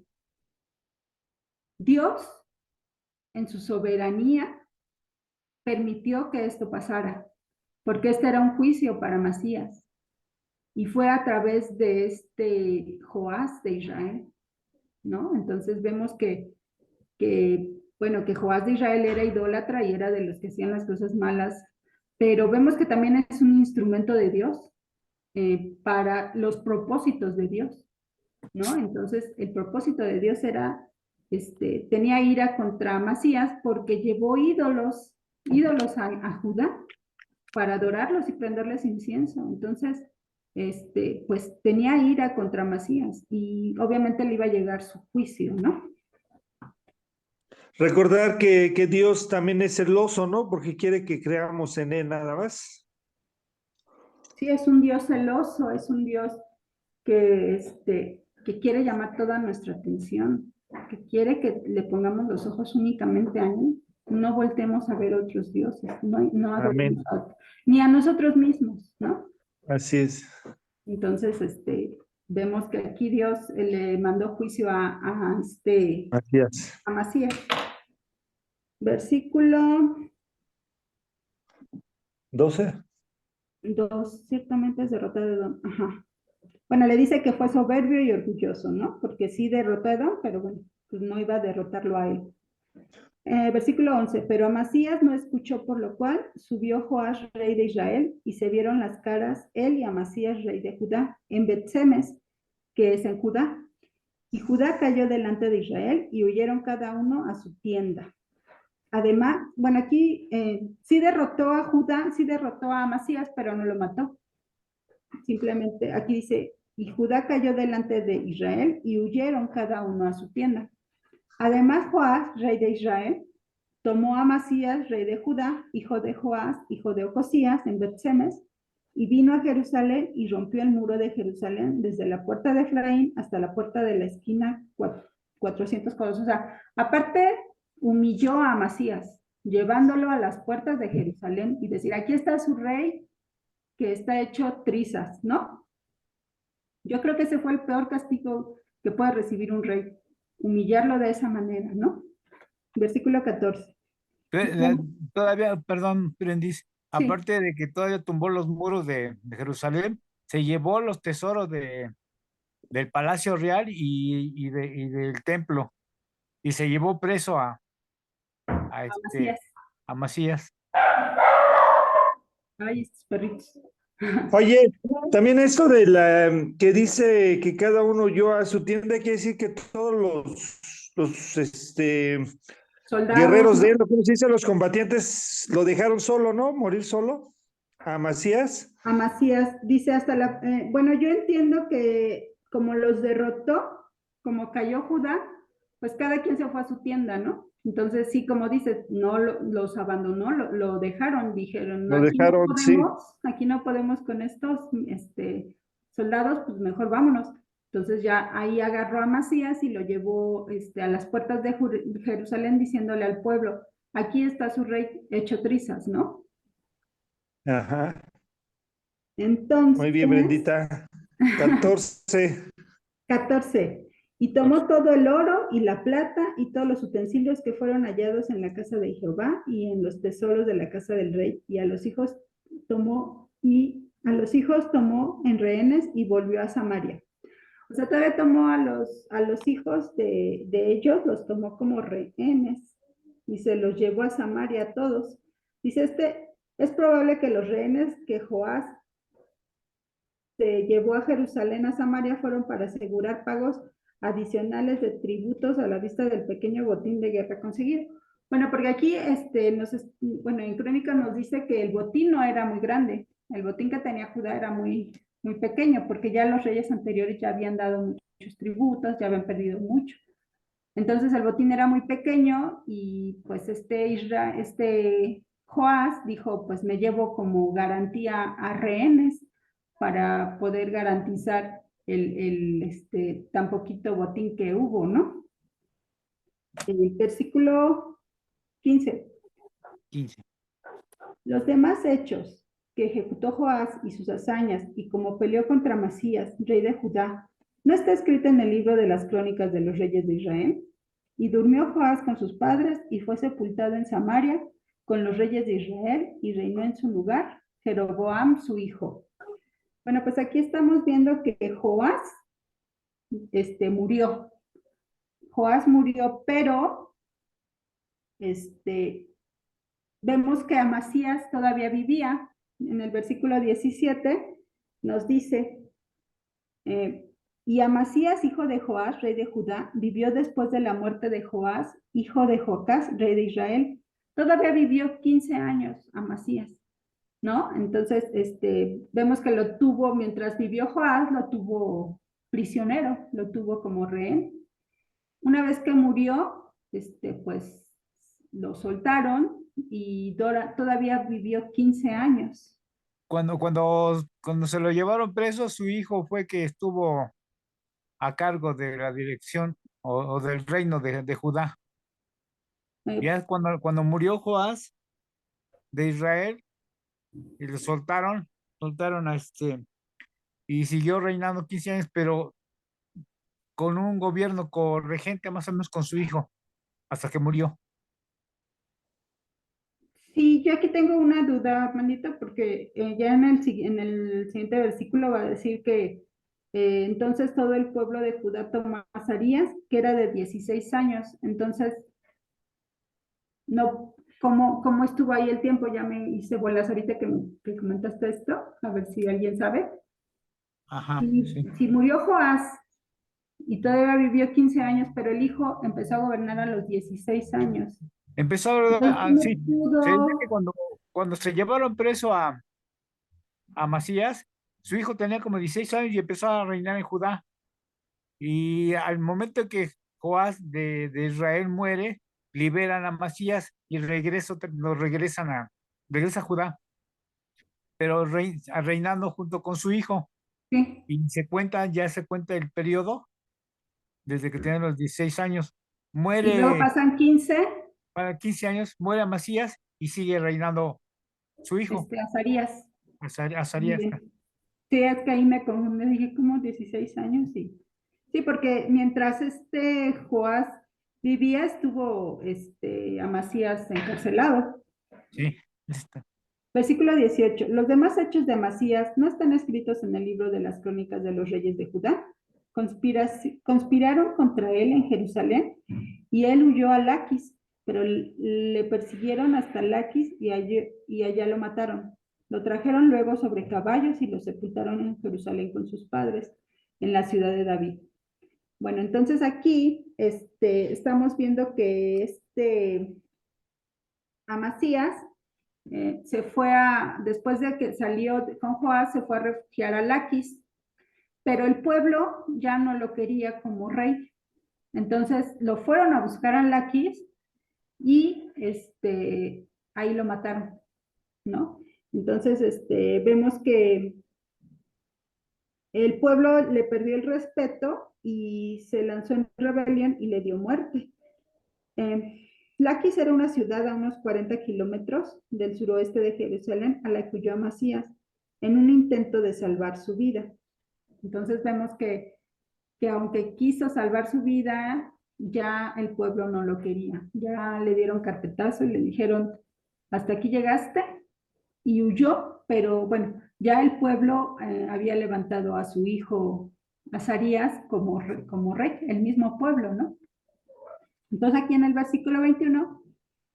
Dios, en su soberanía, permitió que esto pasara, porque este era un juicio para Amasías. Y fue a través de Joás de Israel, ¿no? Entonces vemos que Joás de Israel era idólatra y era de los que hacían las cosas malas, pero vemos que también es un instrumento de Dios para los propósitos de Dios, ¿no? Entonces el propósito de Dios era, tenía ira contra Amasías porque llevó ídolos a Judá, para adorarlos y prenderles incienso. Entonces, pues tenía ira contra Amasías y obviamente le iba a llegar su juicio, ¿no? Recordar que Dios también es celoso, ¿no? Porque quiere que creamos en Él nada más. Sí, es un Dios celoso, es un Dios que quiere llamar toda nuestra atención, que quiere que le pongamos los ojos únicamente a Él, no voltemos a ver otros dioses, no adoremos Amén. a otros, ni a nosotros mismos, ¿no? Así es. Entonces, vemos que aquí Dios le mandó juicio a Así es. Amasías. Versículo 12. 2, ciertamente es derrota de Edom. Ajá. Bueno, le dice que fue soberbio y orgulloso, ¿no? Porque sí derrotó a Edom, pero bueno, pues no iba a derrotarlo a él. Versículo 11, pero Amasías no escuchó, por lo cual subió Joás, rey de Israel, y se vieron las caras él y Amasías, rey de Judá, en Bet-Semes, que es en Judá. Y Judá cayó delante de Israel y huyeron cada uno a su tienda. Además, bueno, aquí sí derrotó a Judá, sí derrotó a Amasías, pero no lo mató. Simplemente aquí dice, y Judá cayó delante de Israel y huyeron cada uno a su tienda. Además, Joás, rey de Israel, tomó a Amasías, rey de Judá, hijo de Joás, hijo de Ocosías, en Bet-Semes, y vino a Jerusalén y rompió el muro de Jerusalén desde la puerta de Efraín hasta la puerta de la esquina 400 codos. O sea, aparte, humilló a Amasías, llevándolo a las puertas de Jerusalén y decir, aquí está su rey que está hecho trizas, ¿no? Yo creo que ese fue el peor castigo que puede recibir un rey, humillarlo de esa manera, ¿no? Versículo 14. Todavía, perdón, Prendis, Sí. aparte de que todavía tumbó los muros de Jerusalén, se llevó los tesoros del Palacio Real y del templo, y se llevó preso a Amasías. Amasías. Ay, estos perritos. Oye, también esto de la que dice que cada uno huyó a su tienda, quiere decir que todos los Soldados, guerreros de ¿no? él, ¿cómo se dice? Los combatientes lo dejaron solo, ¿no? Morir solo. A Macías. Amasías dice hasta la... bueno, yo entiendo que como los derrotó, como cayó Judá, pues cada quien se fue a su tienda, ¿no? Entonces sí, como dices, no los abandonó, lo dejaron, dijeron, Lo dejaron, sí. aquí no podemos con estos soldados, pues mejor vámonos. Entonces ya ahí agarró a Amasías y lo llevó a las puertas de Jerusalén diciéndole al pueblo, aquí está su rey hecho trizas, ¿no? Ajá. Entonces, Muy bien, Brendita. 14. 14. Y tomó todo el oro y la plata y todos los utensilios que fueron hallados en la casa de Jehová y en los tesoros de la casa del rey. Y a los hijos tomó en rehenes y volvió a Samaria. O sea, todavía tomó a los hijos de ellos, los tomó como rehenes y se los llevó a Samaria a todos. Dice, es probable que los rehenes que Joás se llevó a Jerusalén, a Samaria, fueron para asegurar pagos adicionales de tributos a la vista del pequeño botín de guerra conseguido. Bueno, porque aquí, bueno, en Crónica nos dice que el botín no era muy grande, el botín que tenía Judá era muy, muy pequeño, porque ya los reyes anteriores ya habían dado muchos tributos, ya habían perdido mucho. Entonces el botín era muy pequeño y pues Joás dijo, pues me llevo como garantía a rehenes para poder garantizar el tan poquito botín que hubo, ¿no? El versículo 15. 15. Los demás hechos que ejecutó Joás y sus hazañas, y como peleó contra Amasías, rey de Judá, ¿no está escrito en el libro de las crónicas de los reyes de Israel? Y durmió Joás con sus padres y fue sepultado en Samaria con los reyes de Israel y reinó en su lugar Jeroboam su hijo. Bueno, pues aquí estamos viendo que Joás murió. Joás murió, pero vemos que Amasías todavía vivía. En el versículo 17 nos dice, y Amasías, hijo de Joás, rey de Judá, vivió después de la muerte de Joás, hijo de Jocás, rey de Israel. Todavía vivió 15 años Amasías. ¿no? Entonces, vemos que lo tuvo, mientras vivió Joás, lo tuvo prisionero, lo tuvo como rehén. Una vez que murió, pues lo soltaron y todavía vivió 15 años. Cuando se lo llevaron preso, su hijo fue que estuvo a cargo de la dirección o del reino de Judá. Eh, Ya cuando murió Joás de Israel y lo soltaron y siguió reinando 15 años, pero con un gobierno corregente más o menos con su hijo, hasta que murió. Sí, yo aquí tengo una duda, Armandito, porque ya en el siguiente versículo va a decir que entonces todo el pueblo de Judá tomó a Azarías, que era de 16 años. Entonces, no, ¿cómo estuvo ahí el tiempo? Ya me hice bolas ahorita que comentaste esto, a ver si alguien sabe. Ajá, Si, sí. si murió Joás y todavía vivió 15 años, pero el hijo empezó a gobernar a los 16 años. Empezó Entonces, sí. ¿cómo Se dice que pudo? cuando se llevaron preso a Macías, su hijo tenía como 16 años y empezó a reinar en Judá. Y al momento que Joás de Israel muere, liberan a Macías y regresa a Judá, pero reinando junto con su hijo. Sí. Y ya se cuenta el periodo desde que tiene los 16 años. Y luego Muere pasan 15, para 15 años, muere Macías y sigue reinando su hijo, Azarías. Muy Azarías. bien. Sí, es que ahí me confundí, dije como 16 años, sí. Sí, porque mientras Joás vivía, estuvo Amasías encarcelado. Sí, está. Versículo 18. Los demás hechos de Amasías no están escritos en el libro de las crónicas de los reyes de Judá. Conspiraron contra él en Jerusalén y él huyó a Laquis, pero le persiguieron hasta Laquis y allá lo mataron. Lo trajeron luego sobre caballos y lo sepultaron en Jerusalén con sus padres, en la ciudad de David. Bueno, entonces aquí estamos viendo que Amasías después de que salió con Joás, se fue a refugiar a Laquis, pero el pueblo ya no lo quería como rey. Entonces lo fueron a buscar a Laquis y ahí lo mataron, ¿no? Entonces vemos que el pueblo le perdió el respeto y se lanzó en rebelión y le dio muerte. Laquis era una ciudad a unos 40 kilómetros del suroeste de Jerusalén, a la que huyó Amasías en un intento de salvar su vida. Entonces vemos que aunque quiso salvar su vida, ya el pueblo no lo quería. Ya le dieron carpetazo y le dijeron, hasta aquí llegaste, y huyó, pero bueno, ya el pueblo había levantado a su hijo Azarías como rey, el mismo pueblo, ¿no? Entonces aquí en el versículo 21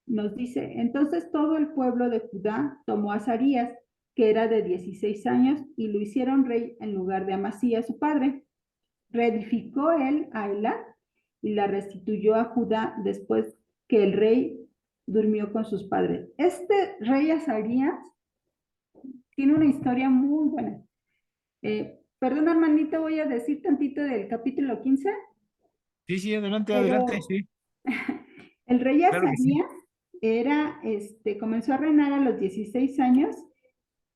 nos dice, entonces todo el pueblo de Judá tomó a Azarías, que era de 16 años, y lo hicieron rey en lugar de Amasías, su padre. Reedificó él a Elá y la restituyó a Judá después que el rey durmió con sus padres. Este rey Azarías tiene una historia muy buena. Perdón, hermanito, voy a decir tantito del capítulo 15, Sí, sí, adelante, adelante, pero sí, el rey claro que sí. Azarías comenzó a reinar a los 16 años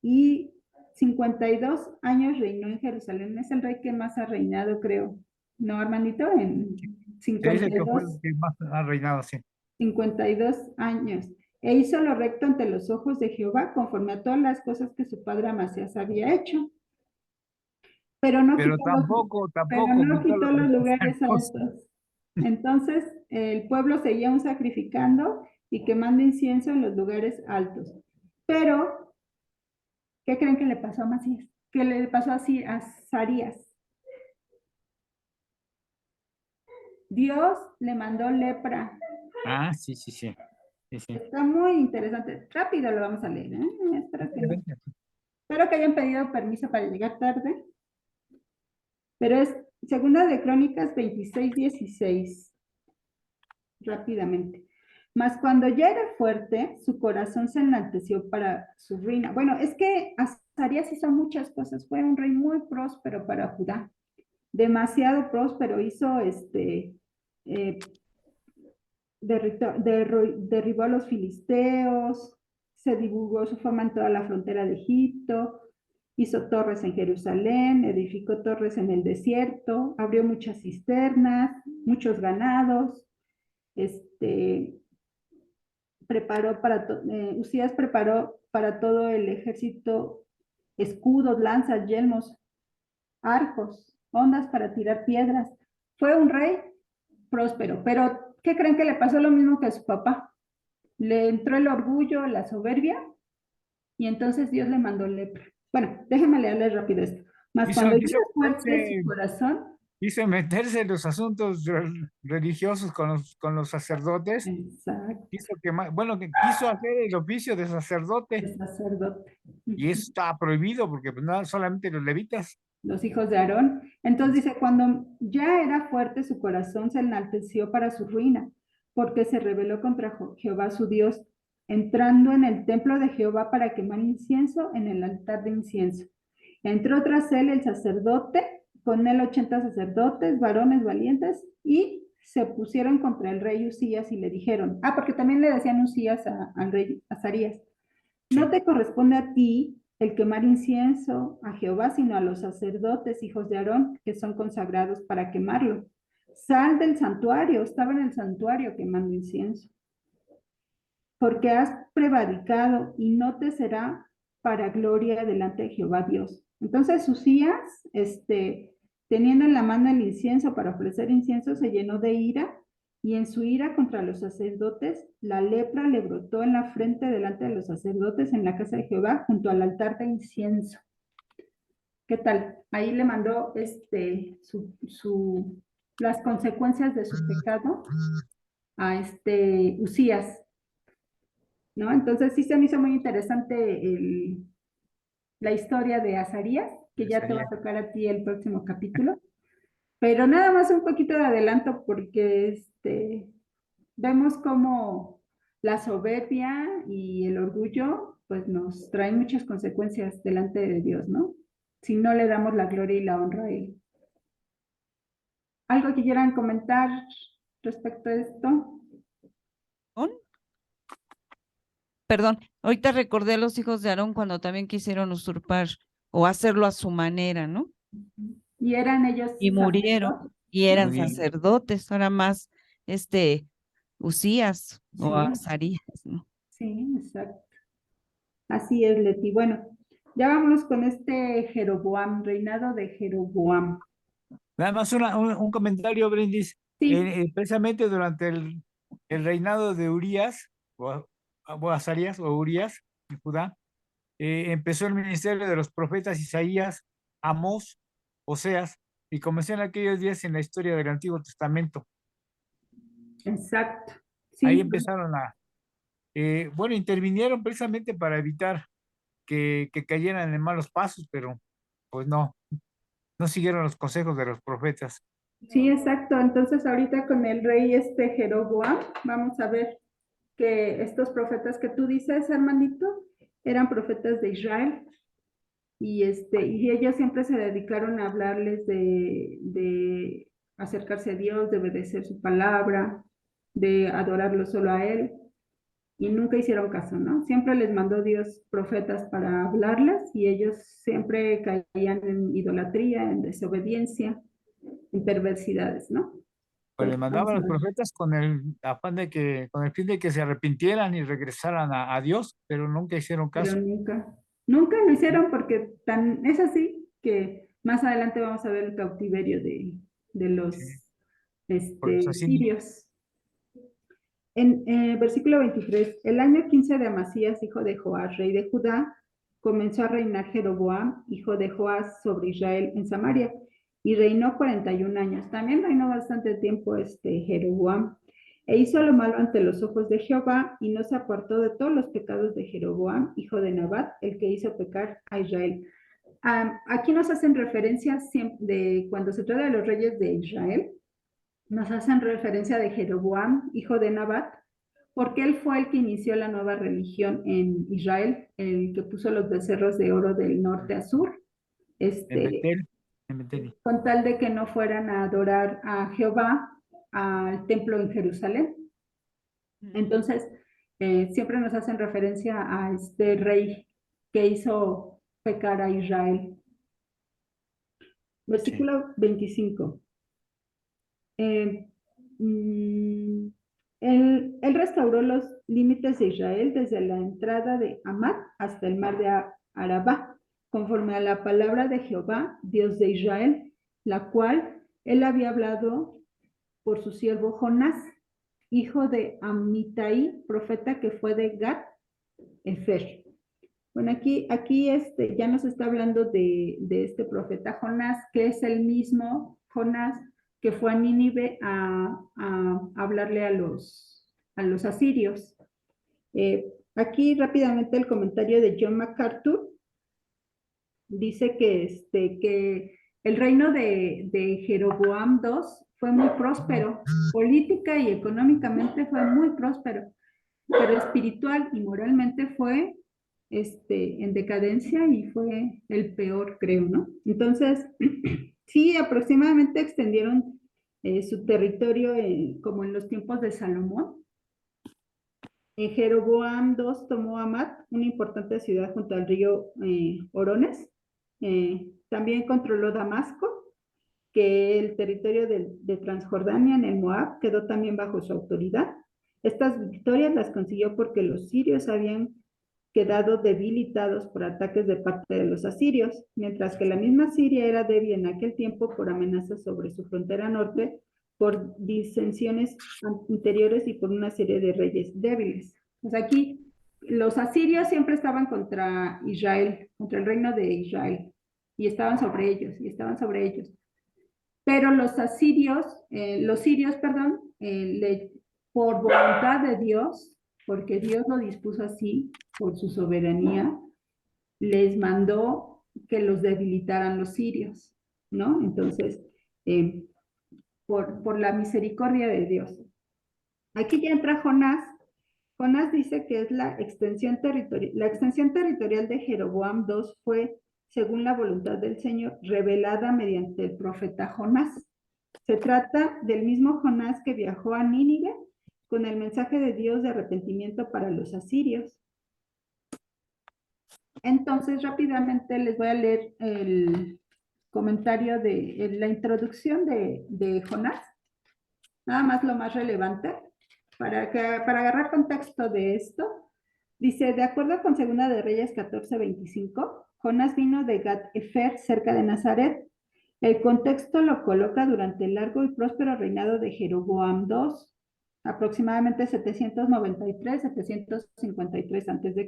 y 52 años reinó en Jerusalén. Es el rey que más ha reinado, creo. ¿No, hermanito? En Se dice que fue el 52, que más ha reinado, sí. 52 años. E hizo lo recto ante los ojos de Jehová, conforme a todas las cosas que su padre Amasías había hecho. Pero no Pero quitó los, pero tampoco no quitó quitó los los lugares santos. altos. Entonces el pueblo seguía aún sacrificando y quemando incienso en los lugares altos. Pero, ¿qué creen que le pasó a Macías? ¿Qué le pasó así a Zarías? Dios le mandó lepra. Ah, sí, sí, sí. Sí, sí. Está muy interesante. Rápido lo vamos a leer, ¿eh? Adelante. Espero que hayan pedido permiso para llegar tarde. Pero es Segunda de Crónicas 26:16. Rápidamente. Mas cuando ya era fuerte, su corazón se enalteció para su ruina. Bueno, es que Azarías hizo muchas cosas. Fue un rey muy próspero para Judá. Demasiado próspero. Hizo derribó a los filisteos, se divulgó su fama en toda la frontera de Egipto, hizo torres en Jerusalén, edificó torres en el desierto, abrió muchas cisternas, muchos ganados, Usías preparó para todo el ejército escudos, lanzas, yelmos, arcos, ondas para tirar piedras. Fue un rey próspero, pero ¿qué creen que le pasó lo mismo que a su papá? Le entró el orgullo, la soberbia, y entonces Dios le mandó lepra. Bueno, déjenme leerles rápido esto. Mas cuando ya fuerte su corazón, quiso meterse en los asuntos religiosos con los sacerdotes. exacto, Quiso hacer el oficio de sacerdote. el sacerdote. Y eso estaba prohibido porque pues, no solamente los levitas. Los hijos de Aarón. Entonces dice, cuando ya era fuerte su corazón se enalteció para su ruina, porque se rebeló contra Jehová su Dios, entrando en el templo de Jehová para quemar incienso en el altar de incienso. Entró tras él el sacerdote, con él 80 sacerdotes, varones valientes, y se pusieron contra el rey Usías y le dijeron, porque también le decían Usías al rey Azarías, no te corresponde a ti el quemar incienso a Jehová, sino a los sacerdotes, hijos de Aarón, que son consagrados para quemarlo. Sal del santuario, estaba en el santuario quemando incienso. Porque has prevaricado y no te será para gloria delante de Jehová Dios. Entonces Usías, teniendo en la mano el incienso para ofrecer incienso, se llenó de ira, y en su ira contra los sacerdotes, la lepra le brotó en la frente delante de los sacerdotes en la casa de Jehová, junto al altar de incienso. ¿Qué tal? Ahí le mandó las consecuencias de su pecado a Usías, ¿no? Entonces sí se me hizo muy interesante la historia de Azarías, que ya te va a tocar a ti el próximo capítulo. Pero nada más un poquito de adelanto porque vemos cómo la soberbia y el orgullo pues nos traen muchas consecuencias delante de Dios, ¿no? Si no le damos la gloria y la honra a Él. ¿Algo que quieran comentar respecto a esto? Perdón, ahorita recordé a los hijos de Aarón cuando también quisieron usurpar o hacerlo a su manera, ¿no? Y eran ellos Y murieron sacerdotes. y eran sacerdotes, ahora más Usías o Sí. Azarías, ¿no? Sí, exacto. Así es, Leti. Bueno, ya vámonos con Jeroboam, reinado de Jeroboam. Nada más un comentario, Brindis. Sí. Precisamente durante el reinado de Urías, o Azarías, o Urías, en Judá, empezó el ministerio de los profetas Isaías, Amós, Oseas, y comenzó en aquellos días en la historia del Antiguo Testamento. Exacto. Sí. Ahí empezaron intervinieron precisamente para evitar que cayeran en malos pasos, pero pues no siguieron los consejos de los profetas. Sí, exacto. Entonces ahorita con el rey Jeroboam, vamos a ver que estos profetas que tú dices, hermanito, eran profetas de Israel. Y ellos siempre se dedicaron a hablarles de acercarse a Dios, de obedecer su palabra, de adorarlo solo a Él. Y nunca hicieron caso, ¿no? Siempre les mandó Dios profetas para hablarles y ellos siempre caían en idolatría, en desobediencia, en perversidades, ¿no? Pues le mandaban a los profetas con el fin de que se arrepintieran y regresaran a Dios, pero nunca hicieron caso. Pero nunca lo hicieron porque es así que más adelante vamos a ver el cautiverio de los sirios. En versículo 23, el año 15 de Amasías, hijo de Joás, rey de Judá, comenzó a reinar Jeroboam, hijo de Joás, sobre Israel en Samaria, y reinó 41 años. También reinó bastante tiempo Jeroboam, e hizo lo malo ante los ojos de Jehová, y no se apartó de todos los pecados de Jeroboam, hijo de Nabat, el que hizo pecar a Israel. Aquí nos hacen referencia de cuando se trata de los reyes de Israel, nos hacen referencia de Jeroboam, hijo de Nabat, porque él fue el que inició la nueva religión en Israel, el que puso los becerros de oro del norte a sur, En Betel. con tal de que no fueran a adorar a Jehová al templo en Jerusalén. Entonces, siempre nos hacen referencia a este rey que hizo pecar a Israel. Versículo 25. Él restauró los límites de Israel desde la entrada de Hamat hasta el mar de Arabá, conforme a la palabra de Jehová, Dios de Israel, la cual él había hablado por su siervo Jonás, hijo de Amitai, profeta que fue de Gat Efer. Bueno, aquí ya nos está hablando de este profeta Jonás, que es el mismo Jonás que fue a Nínive a hablarle a los asirios. Aquí rápidamente el comentario de John MacArthur dice que el reino de Jeroboam II fue muy próspero, política y económicamente fue muy próspero, pero espiritual y moralmente fue en decadencia y fue el peor, creo, ¿no? Entonces, sí, aproximadamente extendieron su territorio como en los tiempos de Salomón. Jeroboam II tomó Hamat, una importante ciudad junto al río Orones. También controló Damasco, que el territorio de Transjordania en el Moab quedó también bajo su autoridad. Estas victorias las consiguió porque los sirios habían quedado debilitados por ataques de parte de los asirios, mientras que la misma Siria era débil en aquel tiempo por amenazas sobre su frontera norte, por disensiones interiores y por una serie de reyes débiles. Pues aquí los asirios siempre estaban contra Israel, contra el reino de Israel, y estaban sobre ellos. Pero los sirios, por voluntad de Dios, porque Dios lo dispuso así, por su soberanía, les mandó que los debilitaran los sirios, ¿no? Entonces, por la misericordia de Dios. Aquí ya entra Jonás. Jonás dice que es la extensión territorial de Jeroboam II fue, según la voluntad del Señor, revelada mediante el profeta Jonás. Se trata del mismo Jonás que viajó a Nínive con el mensaje de Dios de arrepentimiento para los asirios. Entonces, rápidamente les voy a leer el comentario de la introducción de Jonás, nada más lo más relevante, para agarrar contexto de esto. Dice, de acuerdo con Segunda de Reyes 14:25, Jonás vino de Gat Efer, cerca de Nazaret. El contexto lo coloca durante el largo y próspero reinado de Jeroboam II, aproximadamente 793-753 a.C.,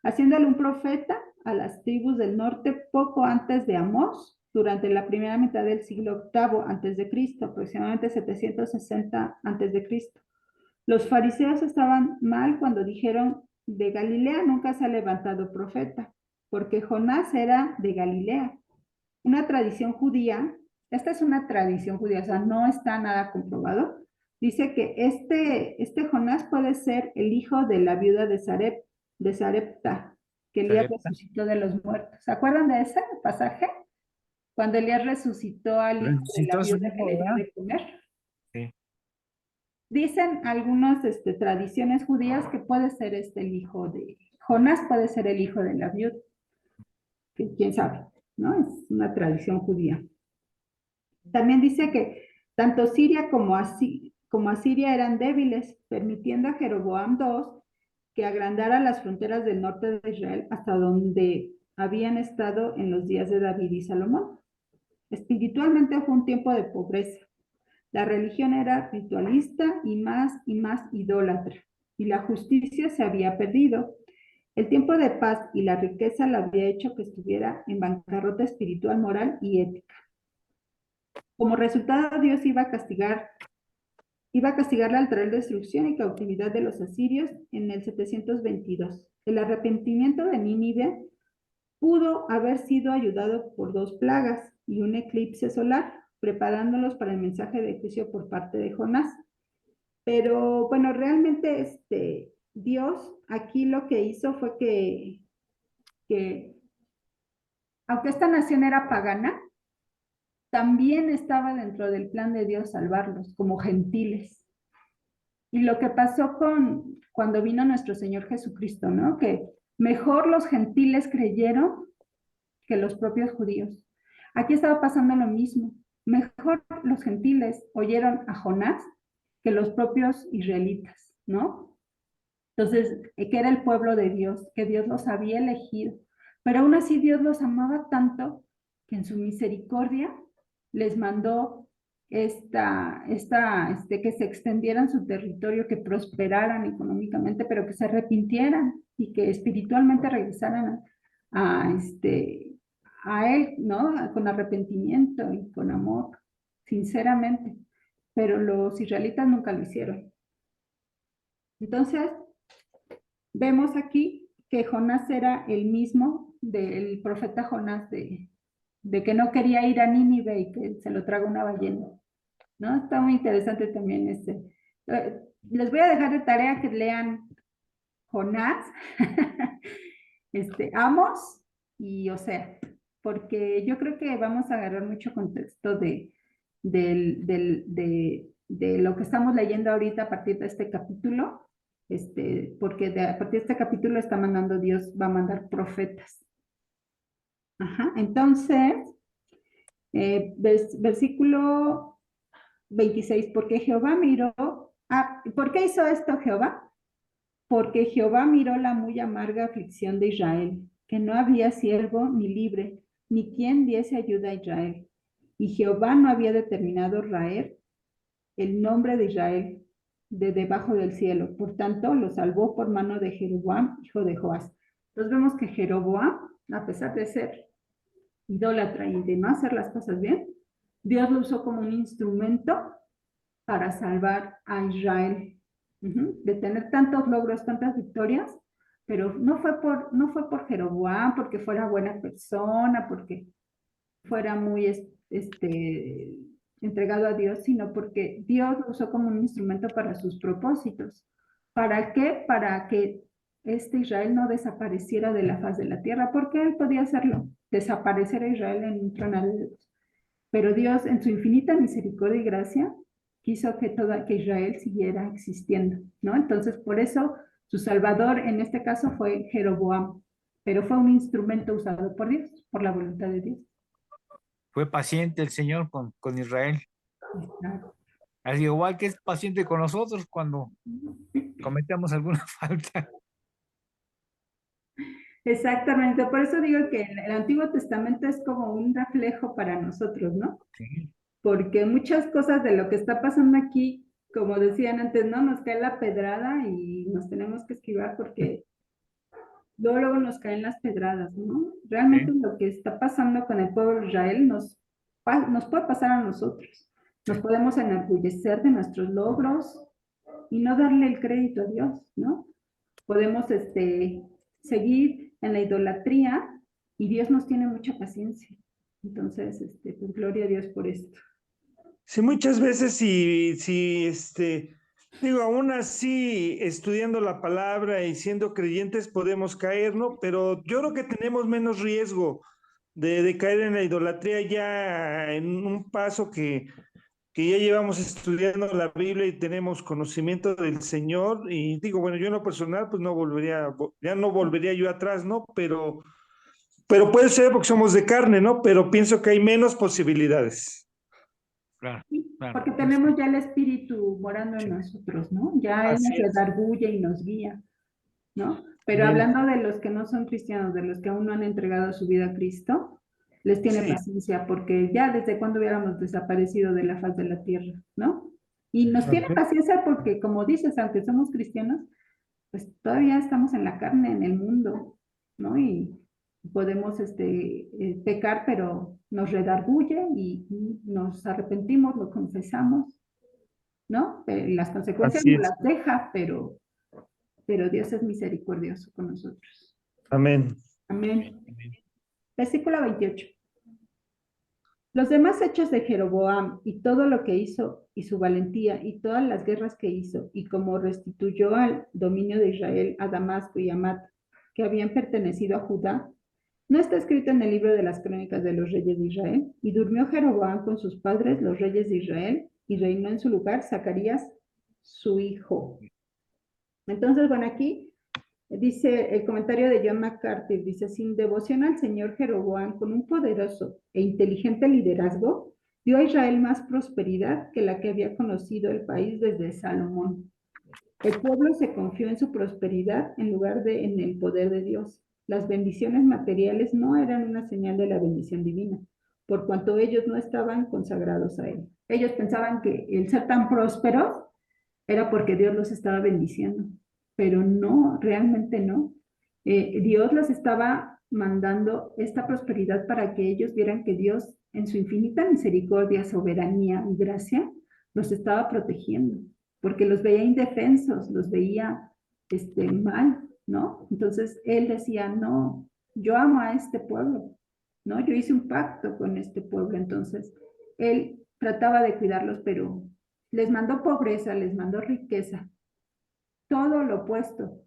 haciéndole un profeta a las tribus del norte poco antes de Amós, durante la primera mitad del siglo VIII a.C., aproximadamente 760 a.C. Los fariseos estaban mal cuando dijeron, de Galilea nunca se ha levantado profeta, porque Jonás era de Galilea. Una tradición judía, esta es una tradición judía, o sea, no está nada comprobado, dice que este Jonás puede ser el hijo de la viuda de Sarepta, que Elías resucitó de los muertos. ¿Se acuerdan de ese pasaje? Cuando Elías resucitó al hijo de la viuda que le dio de comer. Sí. Dicen algunas tradiciones judías que puede ser el hijo de Jonás, puede ser el hijo de la viuda. ¿Quién sabe? ¿No? Es una tradición judía. También dice que tanto Siria como Asiria eran débiles, permitiendo a Jeroboam II que agrandara las fronteras del norte de Israel hasta donde habían estado en los días de David y Salomón. Espiritualmente fue un tiempo de pobreza. La religión era ritualista y más idólatra, y la justicia se había perdido. El tiempo de paz y la riqueza la había hecho que estuviera en bancarrota espiritual, moral y ética. Como resultado, Dios iba a castigarla al traer destrucción y cautividad de los asirios en el 722. El arrepentimiento de Nínive pudo haber sido ayudado por 2 plagas y un eclipse solar, preparándolos para el mensaje de juicio por parte de Jonás. Pero bueno, realmente Dios aquí lo que hizo fue que aunque esta nación era pagana, también estaba dentro del plan de Dios salvarlos como gentiles. Y lo que pasó cuando vino nuestro Señor Jesucristo, ¿no? Que mejor los gentiles creyeron que los propios judíos. Aquí estaba pasando lo mismo. Mejor los gentiles oyeron a Jonás que los propios israelitas, ¿no? Entonces, que era el pueblo de Dios, que Dios los había elegido. Pero aún así Dios los amaba tanto que en su misericordia les mandó que se extendieran su territorio, que prosperaran económicamente, pero que se arrepintieran y que espiritualmente regresaran a Él, ¿no? Con arrepentimiento y con amor, sinceramente. Pero los israelitas nunca lo hicieron. Entonces, vemos aquí que Jonás era el mismo del profeta Jonás de que no quería ir a Nínive y que se lo tragó una ballena, ¿no? Está muy interesante también les voy a dejar de tarea que lean Jonás, Amos y Osea, porque yo creo que vamos a agarrar mucho contexto de lo que estamos leyendo ahorita a partir de este capítulo, porque a partir de este capítulo está mandando Dios, va a mandar profetas. Ajá, entonces, versículo 26, porque Jehová miró, ¿por qué hizo esto Jehová? Porque Jehová miró la muy amarga aflicción de Israel, que no había siervo ni libre, ni quien diese ayuda a Israel. Y Jehová no había determinado raer el nombre de Israel de debajo del cielo. Por tanto, lo salvó por mano de Jeroboam, hijo de Joás. Entonces vemos que Jeroboam, a pesar de ser idólatra y de no hacer las cosas bien, Dios lo usó como un instrumento para salvar a Israel. De tener tantos logros, tantas victorias, pero no fue por Jeroboam, porque fuera buena persona, porque fuera muy entregado a Dios, sino porque Dios lo usó como un instrumento para sus propósitos. ¿Para qué? Para que Israel no desapareciera de la faz de la tierra, porque él podía hacerlo, desaparecer a Israel en un tronar de Dios. Pero Dios, en su infinita misericordia y gracia, quiso que Israel siguiera existiendo, ¿no? Entonces, por eso, su salvador en este caso fue Jeroboam, pero fue un instrumento usado por Dios, por la voluntad de Dios. Fue paciente el Señor con Israel. Claro. Al igual que es paciente con nosotros cuando cometemos alguna falta. Exactamente, por eso digo que el Antiguo Testamento es como un reflejo para nosotros, ¿no? Sí. Porque muchas cosas de lo que está pasando aquí, como decían antes, ¿no? Nos cae la pedrada y nos tenemos que esquivar porque luego nos caen las pedradas, ¿no? Realmente Sí. lo que está pasando con el pueblo de Israel nos puede pasar a nosotros. Nos podemos enorgullecer de nuestros logros y no darle el crédito a Dios, ¿no? Podemos seguir en la idolatría y Dios nos tiene mucha paciencia. Entonces, pues gloria a Dios por esto. Sí, muchas veces digo, aún así, estudiando la palabra y siendo creyentes podemos caer, ¿no? Pero yo creo que tenemos menos riesgo de caer en la idolatría ya en un paso que ya llevamos estudiando la Biblia y tenemos conocimiento del Señor. Y digo, bueno, yo en lo personal, pues ya no volvería yo atrás, ¿no? Pero puede ser porque somos de carne, ¿no? Pero pienso que hay menos posibilidades. Claro, Sí, claro. porque tenemos ya el Espíritu morando en nosotros, ¿no? Ya Él nos Así es. redarguye y nos guía, ¿no? Pero Bien. hablando de los que no son cristianos, de los que aún no han entregado su vida a Cristo, les tiene Sí, paciencia porque ya desde cuando hubiéramos desaparecido de la faz de la tierra, ¿no? Y nos tiene ok. paciencia porque, como dices, aunque somos cristianos, pues todavía estamos en la carne, en el mundo, ¿no? Y podemos pecar, pero nos redarguye y nos arrepentimos, lo confesamos, ¿no? Las consecuencias Así no es. las deja, pero Dios es misericordioso con nosotros. Amén. Amén. Versículo 28. Los demás hechos de Jeroboam y todo lo que hizo y su valentía y todas las guerras que hizo y como restituyó al dominio de Israel a Damasco y a Mat, que habían pertenecido a Judá, ¿no está escrito en el libro de las crónicas de los reyes de Israel? Y durmió Jeroboam con sus padres, los reyes de Israel, y reinó en su lugar Zacarías, su hijo. Entonces, bueno, aquí dice el comentario de John MacArthur, dice, sin devoción al Señor Jeroboam, con un poderoso e inteligente liderazgo, dio a Israel más prosperidad que la que había conocido el país desde Salomón. El pueblo se confió en su prosperidad en lugar de en el poder de Dios. Las bendiciones materiales no eran una señal de la bendición divina, por cuanto ellos no estaban consagrados a él. Ellos pensaban que el ser tan prósperos era porque Dios los estaba bendiciendo, pero no, realmente no. Dios los estaba mandando esta prosperidad para que ellos vieran que Dios, en su infinita misericordia, soberanía y gracia, los estaba protegiendo, porque los veía indefensos, los veía mal, ¿no? Entonces él decía, no, yo amo a este pueblo, ¿no? Yo hice un pacto con este pueblo, entonces él trataba de cuidarlos, pero les mandó pobreza, les mandó riqueza, todo lo opuesto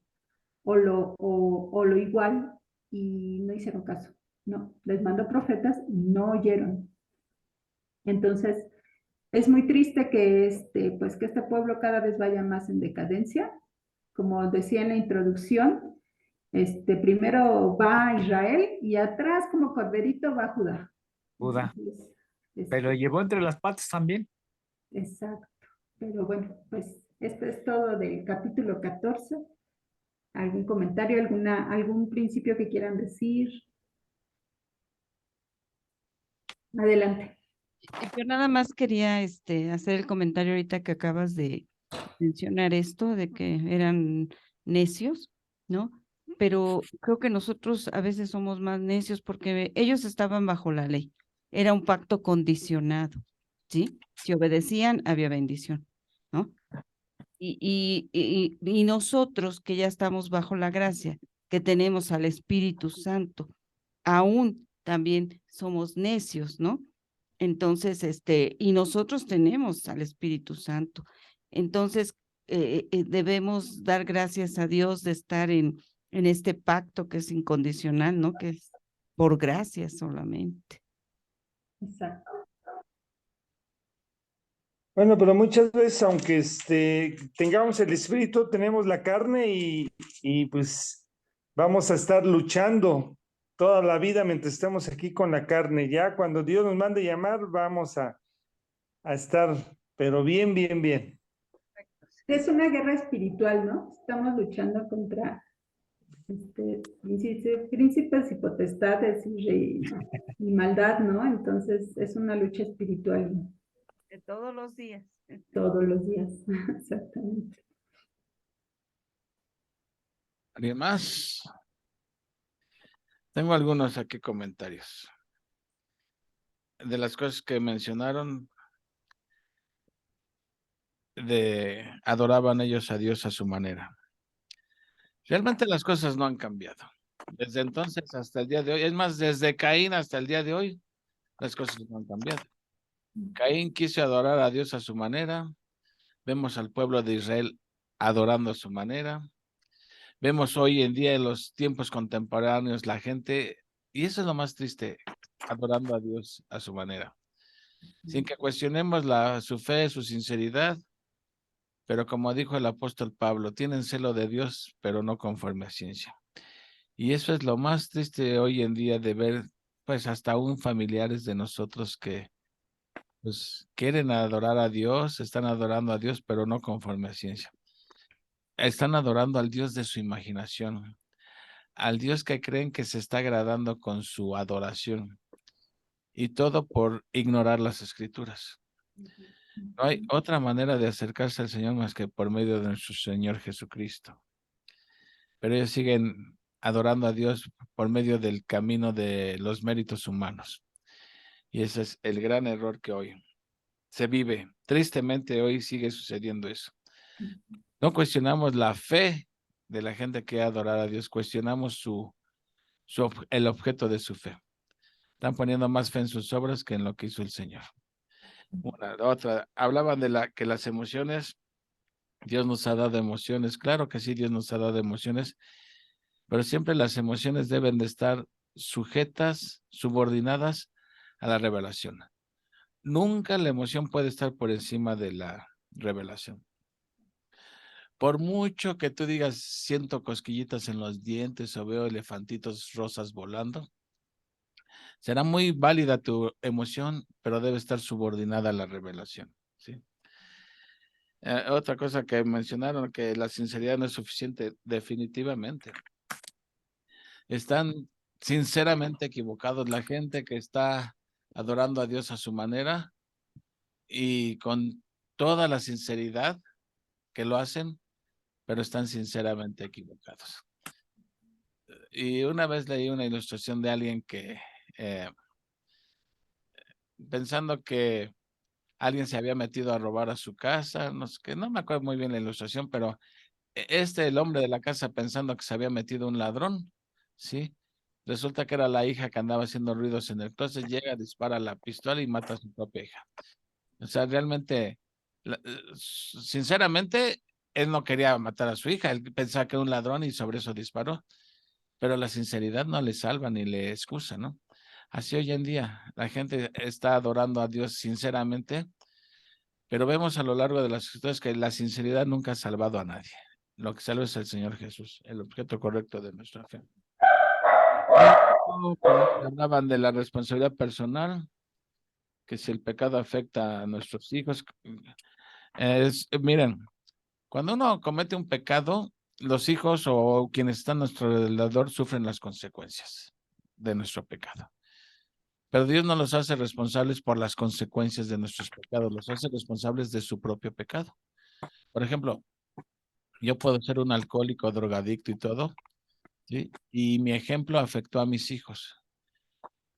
o lo igual y no hicieron caso, ¿no? Les mandó profetas y no oyeron. Entonces, es muy triste que pues que este pueblo cada vez vaya más en decadencia. Como decía en la introducción, primero va Israel y atrás como corderito va Judá. Judá. Entonces, Pero llevó entre las patas también. exacto. Pero bueno, pues esto es todo del capítulo 14. ¿Algún comentario, algún principio que quieran decir? Adelante. Yo nada más quería hacer el comentario ahorita que acabas de mencionar esto, de que eran necios, ¿no? Pero creo que nosotros a veces somos más necios porque ellos estaban bajo la ley. Era un pacto condicionado, ¿sí? Si obedecían, había bendición, ¿no? Y nosotros que ya estamos bajo la gracia, que tenemos al Espíritu Santo, aún también somos necios, ¿no? Entonces, y nosotros tenemos al Espíritu Santo. Entonces, debemos dar gracias a Dios de estar en este pacto que es incondicional, ¿no? Que es por gracia solamente. Exacto. Bueno, pero muchas veces, aunque tengamos el espíritu, tenemos la carne y pues vamos a estar luchando toda la vida mientras estemos aquí con la carne. Ya cuando Dios nos mande llamar, vamos a estar, pero bien, bien, bien. Es una guerra espiritual, ¿no? Estamos luchando contra príncipes y potestades y maldad, ¿no? Entonces es una lucha espiritual De todos los días. todos los días. Exactamente. ¿Alguien más? Tengo algunos aquí comentarios. De las cosas que mencionaron, adoraban ellos a Dios a su manera. Realmente las cosas no han cambiado. Desde entonces hasta el día de hoy, es más, desde Caín hasta el día de hoy, las cosas no han cambiado. Caín quiso adorar a Dios a su manera. Vemos al pueblo de Israel adorando a su manera. Vemos hoy en día en los tiempos contemporáneos la gente, y eso es lo más triste, adorando a Dios a su manera. Sin que cuestionemos su fe, su sinceridad, pero como dijo el apóstol Pablo, tienen celo de Dios, pero no conforme a ciencia. Y eso es lo más triste hoy en día de ver, pues hasta aún familiares de nosotros que pues quieren adorar a Dios, están adorando a Dios, pero no conforme a ciencia. Están adorando al Dios de su imaginación, al Dios que creen que se está agradando con su adoración. Y todo por ignorar las escrituras. No hay otra manera de acercarse al Señor más que por medio de nuestro Señor Jesucristo. Pero ellos siguen adorando a Dios por medio del camino de los méritos humanos. Y ese es el gran error que hoy se vive. Tristemente hoy sigue sucediendo eso. No cuestionamos la fe de la gente que adora a Dios, cuestionamos el objeto de su fe. Están poniendo más fe en sus obras que en lo que hizo el Señor. Otra, hablaban de que las emociones, Dios nos ha dado emociones. Claro que sí, Dios nos ha dado emociones, pero siempre las emociones deben de estar sujetas, subordinadas a la revelación. Nunca la emoción puede estar por encima de la revelación. Por mucho que tú digas, siento cosquillitas en los dientes o veo elefantitos rosas volando, será muy válida tu emoción, pero debe estar subordinada a la revelación, ¿sí? Otra cosa que mencionaron, que la sinceridad no es suficiente, definitivamente. Están sinceramente equivocados. La gente que está adorando a Dios a su manera y con toda la sinceridad que lo hacen, pero están sinceramente equivocados. Y una vez leí una ilustración de alguien que, pensando que alguien se había metido a robar a su casa, no sé, que no me acuerdo muy bien la ilustración, pero el hombre de la casa pensando que se había metido un ladrón, ¿sí? Resulta que era la hija que andaba haciendo ruidos en el closet, llega, dispara la pistola y mata a su propia hija. O sea, realmente, sinceramente, él no quería matar a su hija, él pensaba que era un ladrón y sobre eso disparó, pero la sinceridad no le salva ni le excusa, ¿no? Así hoy en día, la gente está adorando a Dios sinceramente, pero vemos a lo largo de las escrituras que la sinceridad nunca ha salvado a nadie. Lo que salva es el Señor Jesús, el objeto correcto de nuestra fe. Hablaban de la responsabilidad personal, que si el pecado afecta a nuestros hijos. Miren, cuando uno comete un pecado, los hijos o quienes están a nuestro alrededor sufren las consecuencias de nuestro pecado. Pero Dios no los hace responsables por las consecuencias de nuestros pecados, los hace responsables de su propio pecado. Por ejemplo, yo puedo ser un alcohólico, drogadicto y todo, ¿sí? Y mi ejemplo afectó a mis hijos.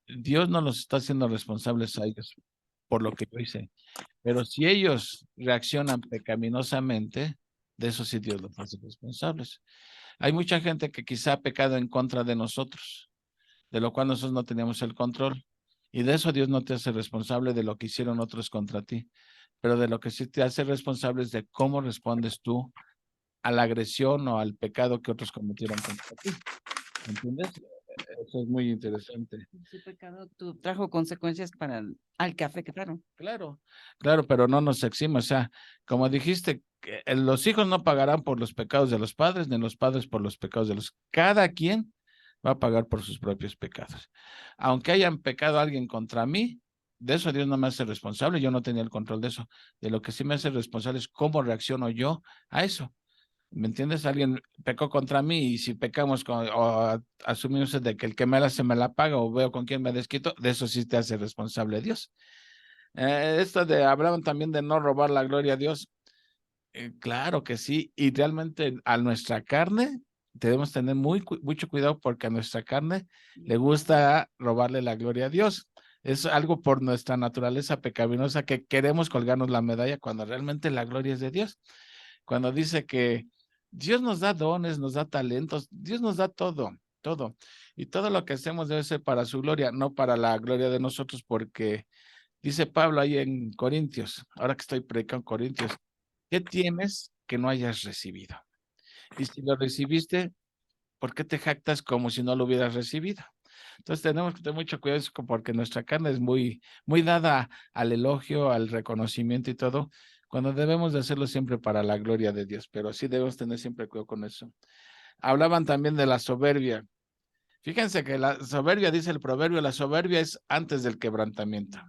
Dios no los está haciendo responsables a ellos por lo que yo hice. Pero si ellos reaccionan pecaminosamente, de eso sí Dios los hace responsables. Hay mucha gente que quizá ha pecado en contra de nosotros, de lo cual nosotros no teníamos el control. Y de eso Dios no te hace responsable de lo que hicieron otros contra ti. Pero de lo que sí te hace responsable es de cómo respondes tú a la agresión o al pecado que otros cometieron contra ti. ¿Entiendes? Eso es muy interesante. Su pecado trajo consecuencias para al que afectaron. Claro, claro, pero no nos exime. O sea, como dijiste, que los hijos no pagarán por los pecados de los padres, ni los padres por los pecados de los. Cada quien va a pagar por sus propios pecados. Aunque hayan pecado alguien contra mí, de eso Dios no me hace responsable, yo no tenía el control de eso. De lo que sí me hace responsable es cómo reacciono yo a eso. ¿Me entiendes? Alguien pecó contra mí y si pecamos o asumimos de que el que me la hace me la paga o veo con quién me desquito, de eso sí te hace responsable Dios. Hablaban también de no robar la gloria a Dios. Claro que sí, y realmente a nuestra carne debemos tener mucho cuidado porque a nuestra carne le gusta robarle la gloria a Dios. Es algo por nuestra naturaleza pecaminosa que queremos colgarnos la medalla cuando realmente la gloria es de Dios. Cuando dice que Dios nos da dones, nos da talentos, Dios nos da todo, todo. Y todo lo que hacemos debe ser para su gloria, no para la gloria de nosotros, porque dice Pablo ahí en Corintios, ahora que estoy predicando en Corintios, ¿qué tienes que no hayas recibido? Y si lo recibiste, ¿por qué te jactas como si no lo hubieras recibido? Entonces tenemos que tener mucho cuidado porque nuestra carne es muy dada al elogio, al reconocimiento y todo, cuando debemos de hacerlo siempre para la gloria de Dios, pero sí debemos tener siempre cuidado con eso. Hablaban también de la soberbia. Fíjense que la soberbia, dice el proverbio, la soberbia es antes del quebrantamiento.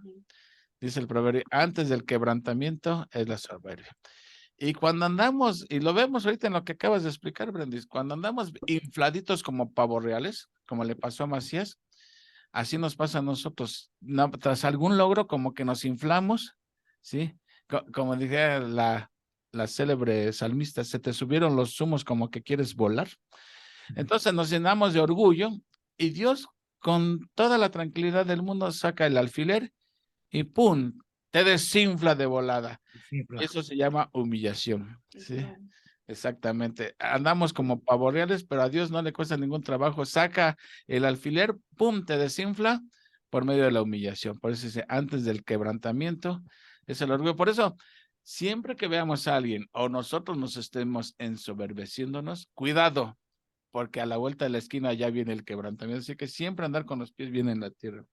Dice el proverbio, antes del quebrantamiento es la soberbia. Y cuando andamos, y lo vemos ahorita en lo que acabas de explicar, Brendis, cuando andamos infladitos como pavos reales, como le pasó a Macías, así nos pasa a nosotros. No, tras algún logro, como que nos inflamos, ¿sí? Como dije la célebre salmista, se te subieron los humos como que quieres volar. Entonces nos llenamos de orgullo y Dios, con toda la tranquilidad del mundo, saca el alfiler y ¡pum! Te desinfla de volada. Eso se llama humillación. ¿Sí? Exactamente. Andamos como pavorreales, pero a Dios no le cuesta ningún trabajo. Saca el alfiler, ¡pum! Te desinfla por medio de la humillación. Por eso dice, antes del quebrantamiento es el orgullo. Por eso, siempre que veamos a alguien o nosotros nos estemos ensoberbeciéndonos, cuidado, porque a la vuelta de la esquina ya viene el quebrantamiento. Así que siempre andar con los pies bien en la tierra.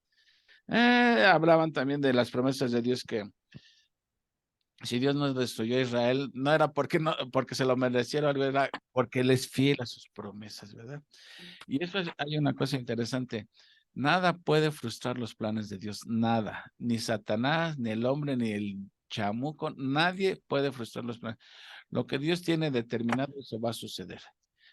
Hablaban también de las promesas de Dios, que si Dios no destruyó a Israel, no era porque se lo mereciera, era porque Él es fiel a sus promesas, ¿verdad? Y eso hay una cosa interesante. Nada puede frustrar los planes de Dios, nada. Ni Satanás, ni el hombre, ni el chamuco, nadie puede frustrar los planes. Lo que Dios tiene determinado, eso va a suceder,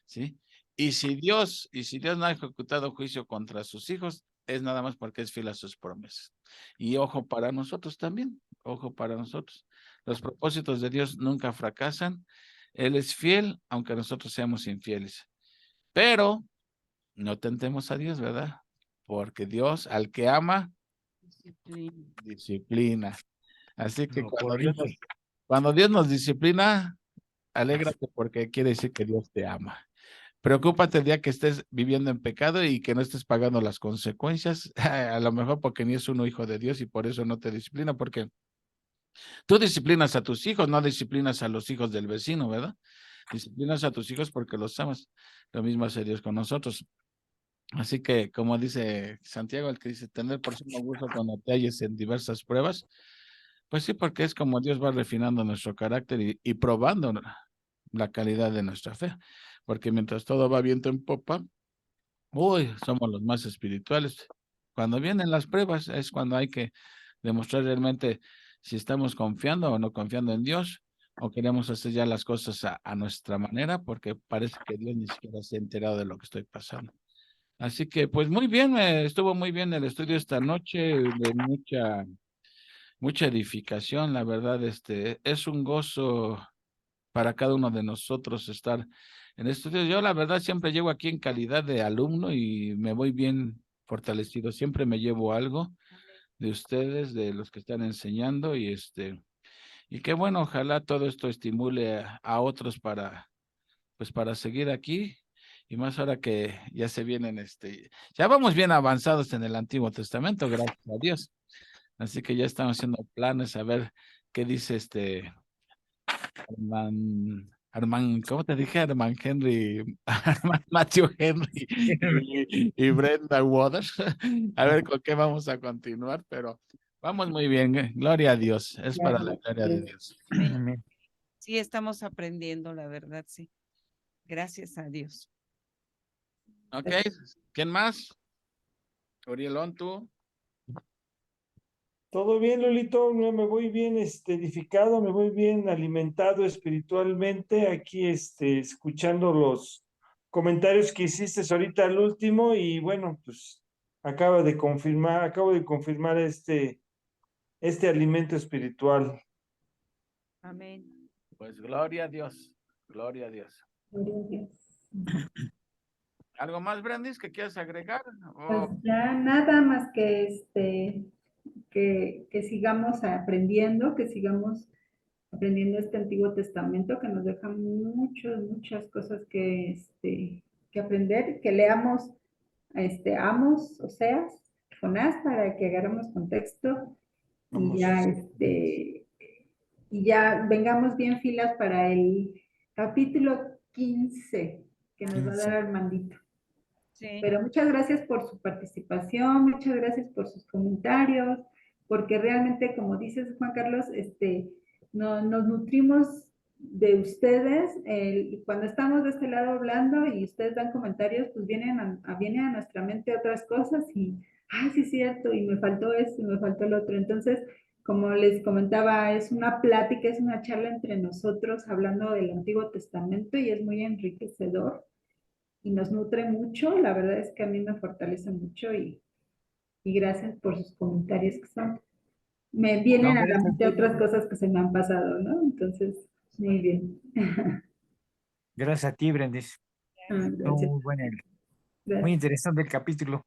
¿sí? Y si Dios no ha ejecutado juicio contra sus hijos, es nada más porque es fiel a sus promesas. Y ojo para nosotros también, ojo para nosotros. Los propósitos de Dios nunca fracasan. Él es fiel, aunque nosotros seamos infieles. Pero no tentemos a Dios, ¿verdad? Porque Dios, al que ama, disciplina. Así que No, cuando Dios nos disciplina, alégrate porque quiere decir que Dios te ama. Preocúpate el día que estés viviendo en pecado y que no estés pagando las consecuencias, a lo mejor porque ni es uno hijo de Dios y por eso no te disciplina, porque tú disciplinas a tus hijos, no disciplinas a los hijos del vecino, ¿verdad? Disciplinas a tus hijos porque los amas. Lo mismo hace Dios con nosotros. Así que, como dice Santiago, el que dice, tener por sumo gozo cuando te halles en diversas pruebas, pues sí, porque es como Dios va refinando nuestro carácter y probando la calidad de nuestra fe. Porque mientras todo va viento en popa, somos los más espirituales. Cuando vienen las pruebas es cuando hay que demostrar realmente si estamos confiando o no confiando en Dios, o queremos hacer ya las cosas a nuestra manera, porque parece que Dios ni siquiera se ha enterado de lo que estoy pasando. Así que, pues muy bien, estuvo muy bien el estudio esta noche, de mucha edificación, la verdad, es un gozo para cada uno de nosotros estar en estudio. Yo, la verdad, siempre llego aquí en calidad de alumno y me voy bien fortalecido. Siempre me llevo algo de ustedes, de los que están enseñando, y qué bueno, ojalá todo esto estimule a otros pues para seguir aquí. Y más ahora que ya se vienen, ya vamos bien avanzados en el Antiguo Testamento, gracias a Dios. Así que ya estamos haciendo planes a ver qué dice ¿cómo te dije? Armand Henry, Armand Matthew Henry y Brenda Waters. A ver con qué vamos a continuar, pero vamos muy bien. Gloria a Dios, es para la gloria de Dios. Amén. Sí, estamos aprendiendo, la verdad, sí. Gracias a Dios. Ok, ¿quién más? Urielón, tú. Todo bien, Lolito, me voy bien edificado, me voy bien alimentado espiritualmente, aquí escuchando los comentarios que hiciste ahorita al último y bueno, pues acabo de confirmar este alimento espiritual. Amén. Pues gloria a Dios, gloria a Dios. ¿Algo más, Brandis, que quieras agregar? Pues ya nada más que que sigamos aprendiendo, que sigamos aprendiendo este Antiguo Testamento que nos deja muchas cosas que aprender, que leamos Amos, Oseas, Jonás, para que agarremos contexto y ya vengamos bien filas para el capítulo 15 que nos va a dar Armandito. Sí. Pero muchas gracias por su participación, muchas gracias por sus comentarios, porque realmente, como dices, Juan Carlos, nos nutrimos de ustedes, y cuando estamos de este lado hablando y ustedes dan comentarios, pues vienen a nuestra mente otras cosas y, ay, sí es cierto, y me faltó esto, y me faltó el otro. Entonces, como les comentaba, es una plática, es una charla entre nosotros hablando del Antiguo Testamento y es muy enriquecedor y nos nutre mucho. La verdad es que a mí me fortalece mucho y gracias por sus comentarios me vienen a la mente otras cosas que se me han pasado, ¿no? Entonces, muy bien. Gracias a ti, Brendis. Gracias. Muy buena, muy Gracias. interesante el capítulo.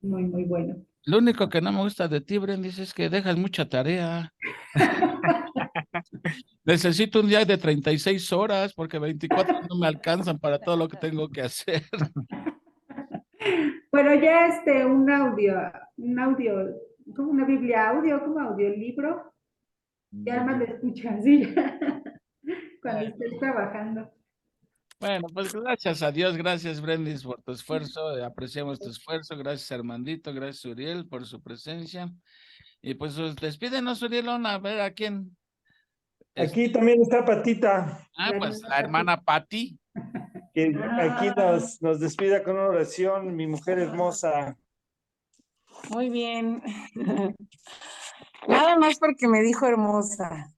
Muy bueno. Lo único que no me gusta de ti, Brandis, es que dejas mucha tarea. Necesito un día de 36 horas porque 24 no me alcanzan para todo lo que tengo que hacer. Bueno, ya un audio un audio, como una Biblia audio, como audiolibro, y además lo escucha así cuando estés trabajando. Bueno, pues gracias a Dios, gracias Brendis por tu esfuerzo, apreciamos tu esfuerzo, gracias Armandito, gracias Uriel por su presencia. Y pues despídenos, Urielón, a ver a quién. Aquí también está Patita, Pues la hermana Pati. que aquí nos despida con una oración, mi mujer hermosa. Muy bien. Nada más porque me dijo hermosa.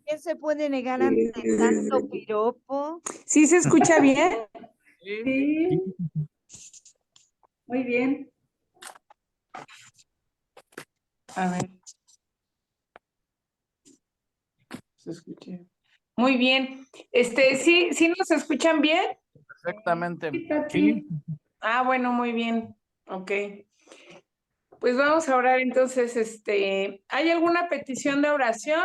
¿Quién se puede negar ante tanto piropo? ¿Sí se escucha bien? Sí, muy bien. A ver. Se escucha. Muy bien. ¿Sí nos escuchan bien? Perfectamente. Sí, Pati. Ah, bueno, muy bien. Ok. Pues vamos a orar entonces, ¿hay alguna petición de oración?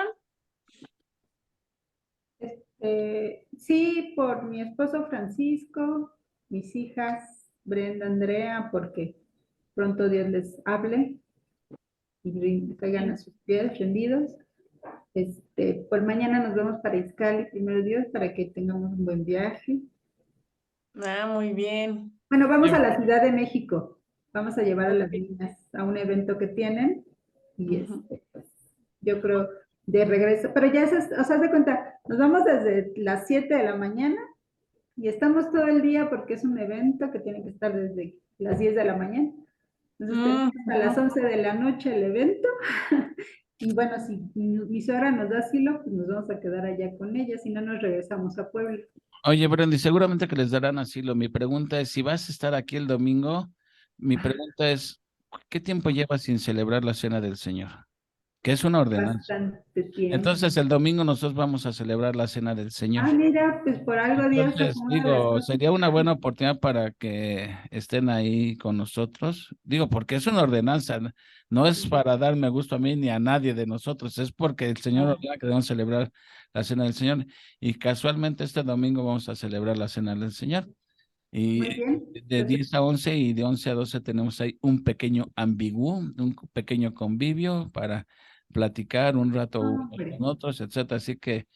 Sí, por mi esposo Francisco, mis hijas Brenda, Andrea, porque pronto Dios les hable y caigan a sus pies rendidos. Por mañana nos vamos para Izcali, primero Dios, para que tengamos un buen viaje. Ah, muy bien. Bueno, vamos a la Ciudad de México. Vamos a llevar a las niñas a un evento que tienen y pues, yo creo de regreso, pero ya o sea, de cuenta, nos vamos desde las 7 de la mañana y estamos todo el día porque es un evento que tiene que estar desde las 10 de la mañana. Entonces tenemos hasta las 11 de la noche el evento. Y bueno, si mi suegra nos da asilo, pues nos vamos a quedar allá con ella, si no nos regresamos a Puebla. Oye, Brandy, seguramente que les darán asilo. Mi pregunta es, si vas a estar aquí el domingo, mi pregunta es, ¿qué tiempo llevas sin celebrar la Cena del Señor? Que es una ordenanza. Bastante tiempo. Entonces, el domingo nosotros vamos a celebrar la Cena del Señor. Ah, mira, pues por algo Dios Entonces, acomoda las digo, cosas. sería una buena oportunidad para que estén ahí con nosotros. Digo, porque es una ordenanza, no es para darme gusto a mí ni a nadie de nosotros, es porque el Señor ordena que debemos celebrar la Cena del Señor. Y casualmente este domingo vamos a celebrar la Cena del Señor. Muy Y bien. de 10 a 11 y de 11 a 12 tenemos ahí un pequeño ambiguo, un pequeño convivio para platicar un rato unos Hombre. con otros, etcétera. Así que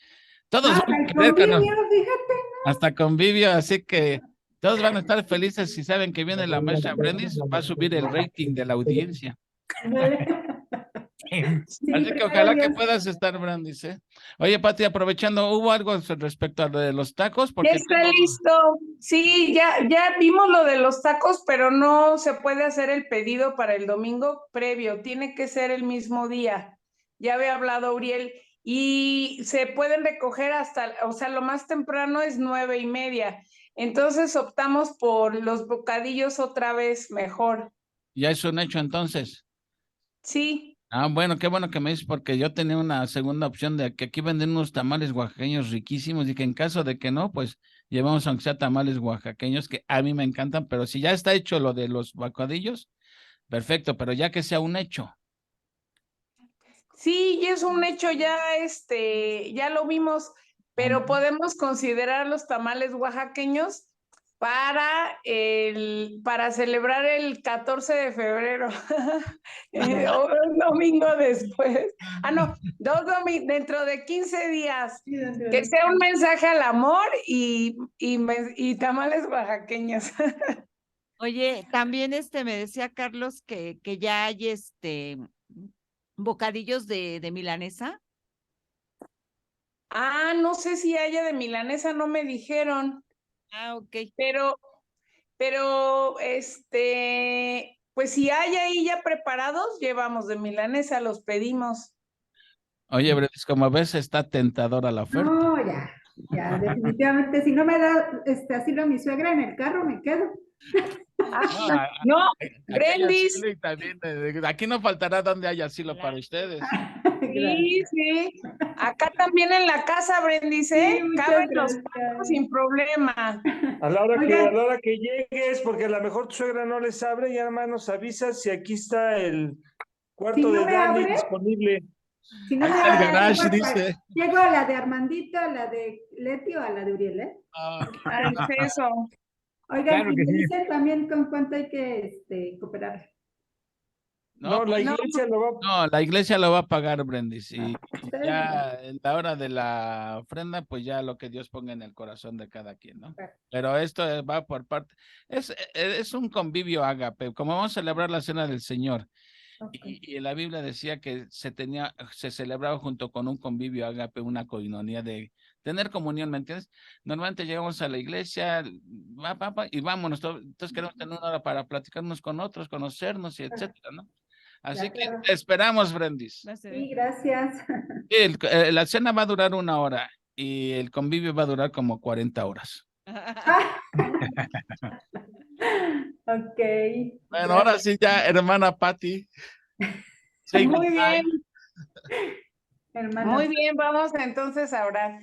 todos Ah, van a el querer, convivio, fíjate. hasta convivio, así que todos van a estar felices si saben que viene la maestra Brendis, va a subir el rating de la audiencia. Sí, Así que primero ojalá que Dios. puedas estar, Brendis, ¿eh? Oye, Pati, aprovechando, ¿hubo algo respecto a lo de los tacos? Ya Porque está listo. Sí, ya vimos lo de los tacos, pero no se puede hacer el pedido para el domingo previo. Tiene que ser el mismo día. Ya había hablado Uriel. Y se pueden recoger hasta, o sea, lo más temprano es 9:30. Entonces optamos por los bocadillos otra vez mejor. ya es un hecho entonces. Sí. Bueno, qué bueno que me dices, porque yo tenía una segunda opción de que aquí venden unos tamales oaxaqueños riquísimos y que en caso de que no, pues llevamos aunque sea tamales oaxaqueños que a mí me encantan, pero si ya está hecho lo de los bocadillos, perfecto, pero ya que sea un hecho. Sí, y es un hecho ya, ya lo vimos, pero podemos considerar los tamales oaxaqueños para celebrar el 14 de febrero, o un domingo después. No, dentro de 15 días. Que sea un mensaje al amor y tamales oaxaqueños. Oye, también me decía Carlos que ya hay bocadillos de milanesa. No sé si haya de milanesa, no me dijeron. Ok. Pero, pues si hay ahí ya preparados, llevamos de milanesa, los pedimos. Oye, Brendis, como ves, está tentadora la oferta. No, ya, definitivamente. Si no me da asilo a mi suegra en el carro, me quedo. No, Aquí hay Brendis. asilo y también, aquí no faltará donde haya asilo para ustedes. Sí. Acá también en la casa, Brendis, Sí, muchas caben los gracias. tacos sin problema. A la hora Oigan. que llegues, porque a lo mejor tu suegra no les abre, y además nos avisas si aquí está el cuarto Si no de me Dani abre, disponible. si no Ahí me está el abre, garage, dice. llego a la de Armandito, a la de Leti o a la de Uriel, ¿eh? Ah, Eso. Oigan, Claro y que me sí. dicen también con cuánto hay que cooperar. No, la no. iglesia lo va No, la iglesia lo va a pagar, Brendis, y Ustedes, ya en la hora de la ofrenda, pues ya lo que Dios ponga en el corazón de cada quien, ¿no? Claro. Pero esto va por parte, es un convivio ágape, como vamos a celebrar la cena del Señor, ok. y la Biblia decía que se celebraba junto con un convivio ágape, una coinonía de tener comunión, ¿me entiendes? Normalmente llegamos a la iglesia, y vámonos, entonces queremos tener una hora para platicar unos con otros, conocernos, y etcétera, ¿no? De Así que acuerdo. te esperamos, Brendis. Va a ser- Sí, gracias. La cena va a durar 1 hora y el convivio va a durar como 40 horas. Ok. Bueno, ahora sí ya, hermana Patti. Say Muy goodbye. bien, Hermano. muy bien, vamos entonces a orar.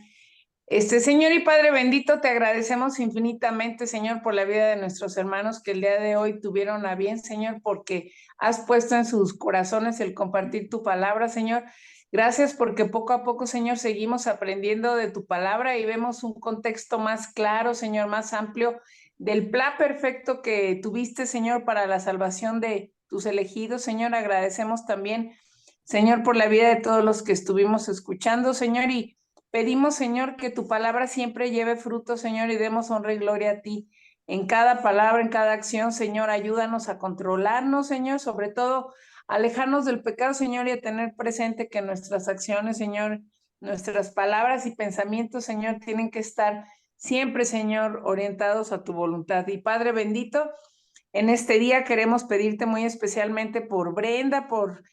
Señor y Padre bendito, te agradecemos infinitamente, Señor, por la vida de nuestros hermanos que el día de hoy tuvieron a bien, Señor, porque has puesto en sus corazones el compartir tu palabra, Señor. Gracias porque poco a poco, Señor, seguimos aprendiendo de tu palabra y vemos un contexto más claro, Señor, más amplio del plan perfecto que tuviste, Señor, para la salvación de tus elegidos. Señor, agradecemos también, Señor, por la vida de todos los que estuvimos escuchando, Señor, y pedimos, Señor, que tu palabra siempre lleve fruto, Señor, y demos honra y gloria a ti. En cada palabra, en cada acción, Señor, ayúdanos a controlarnos, Señor, sobre todo alejarnos del pecado, Señor, y a tener presente que nuestras acciones, Señor, nuestras palabras y pensamientos, Señor, tienen que estar siempre, Señor, orientados a tu voluntad. Y Padre bendito, en este día queremos pedirte muy especialmente por Brenda, por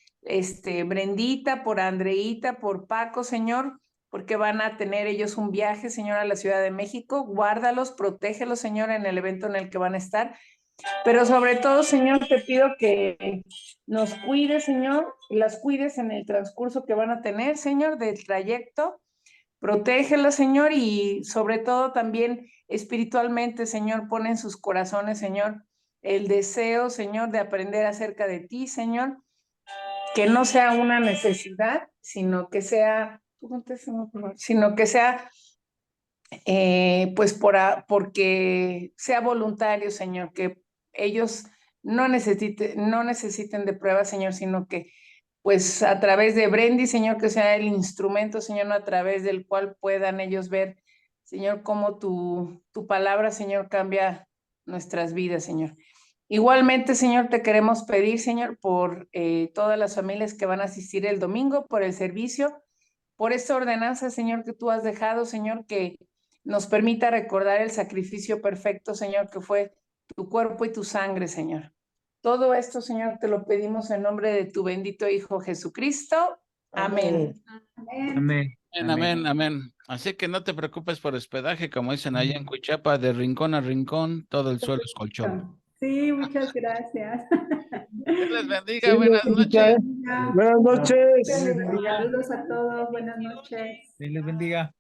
Brendita, por Andreita, por Paco, Señor, porque van a tener ellos un viaje, Señor, a la Ciudad de México. Guárdalos, protégelos, Señor, en el evento en el que van a estar. Pero sobre todo, Señor, te pido que nos cuides, Señor, y las cuides en el transcurso que van a tener, Señor, del trayecto. Protégelos, Señor, y sobre todo también espiritualmente, Señor, pon en sus corazones, Señor, el deseo, Señor, de aprender acerca de ti, Señor, que no sea una necesidad, sino que sea, pues porque sea voluntario, Señor, que ellos no necesiten de pruebas, Señor, sino que pues a través de Brendy, Señor, que sea el instrumento, Señor, no a través del cual puedan ellos ver, Señor, cómo tu palabra, Señor, cambia nuestras vidas, Señor. Igualmente, Señor, te queremos pedir, Señor, por todas las familias que van a asistir el domingo, por el servicio, por esta ordenanza, Señor, que tú has dejado, Señor, que nos permita recordar el sacrificio perfecto, Señor, que fue tu cuerpo y tu sangre, Señor. Todo esto, Señor, te lo pedimos en nombre de tu bendito Hijo Jesucristo. Amén. Amén. Amén. Amén, amén, amén. Así que no te preocupes por hospedaje, como dicen allá en Cuichapa, de rincón a rincón, todo el suelo es colchón. Sí, muchas gracias. Dios les bendiga, Sí, buenas noches. Buenas noches. Dios les bendiga. Saludos a todos, buenas noches. Dios les bendiga.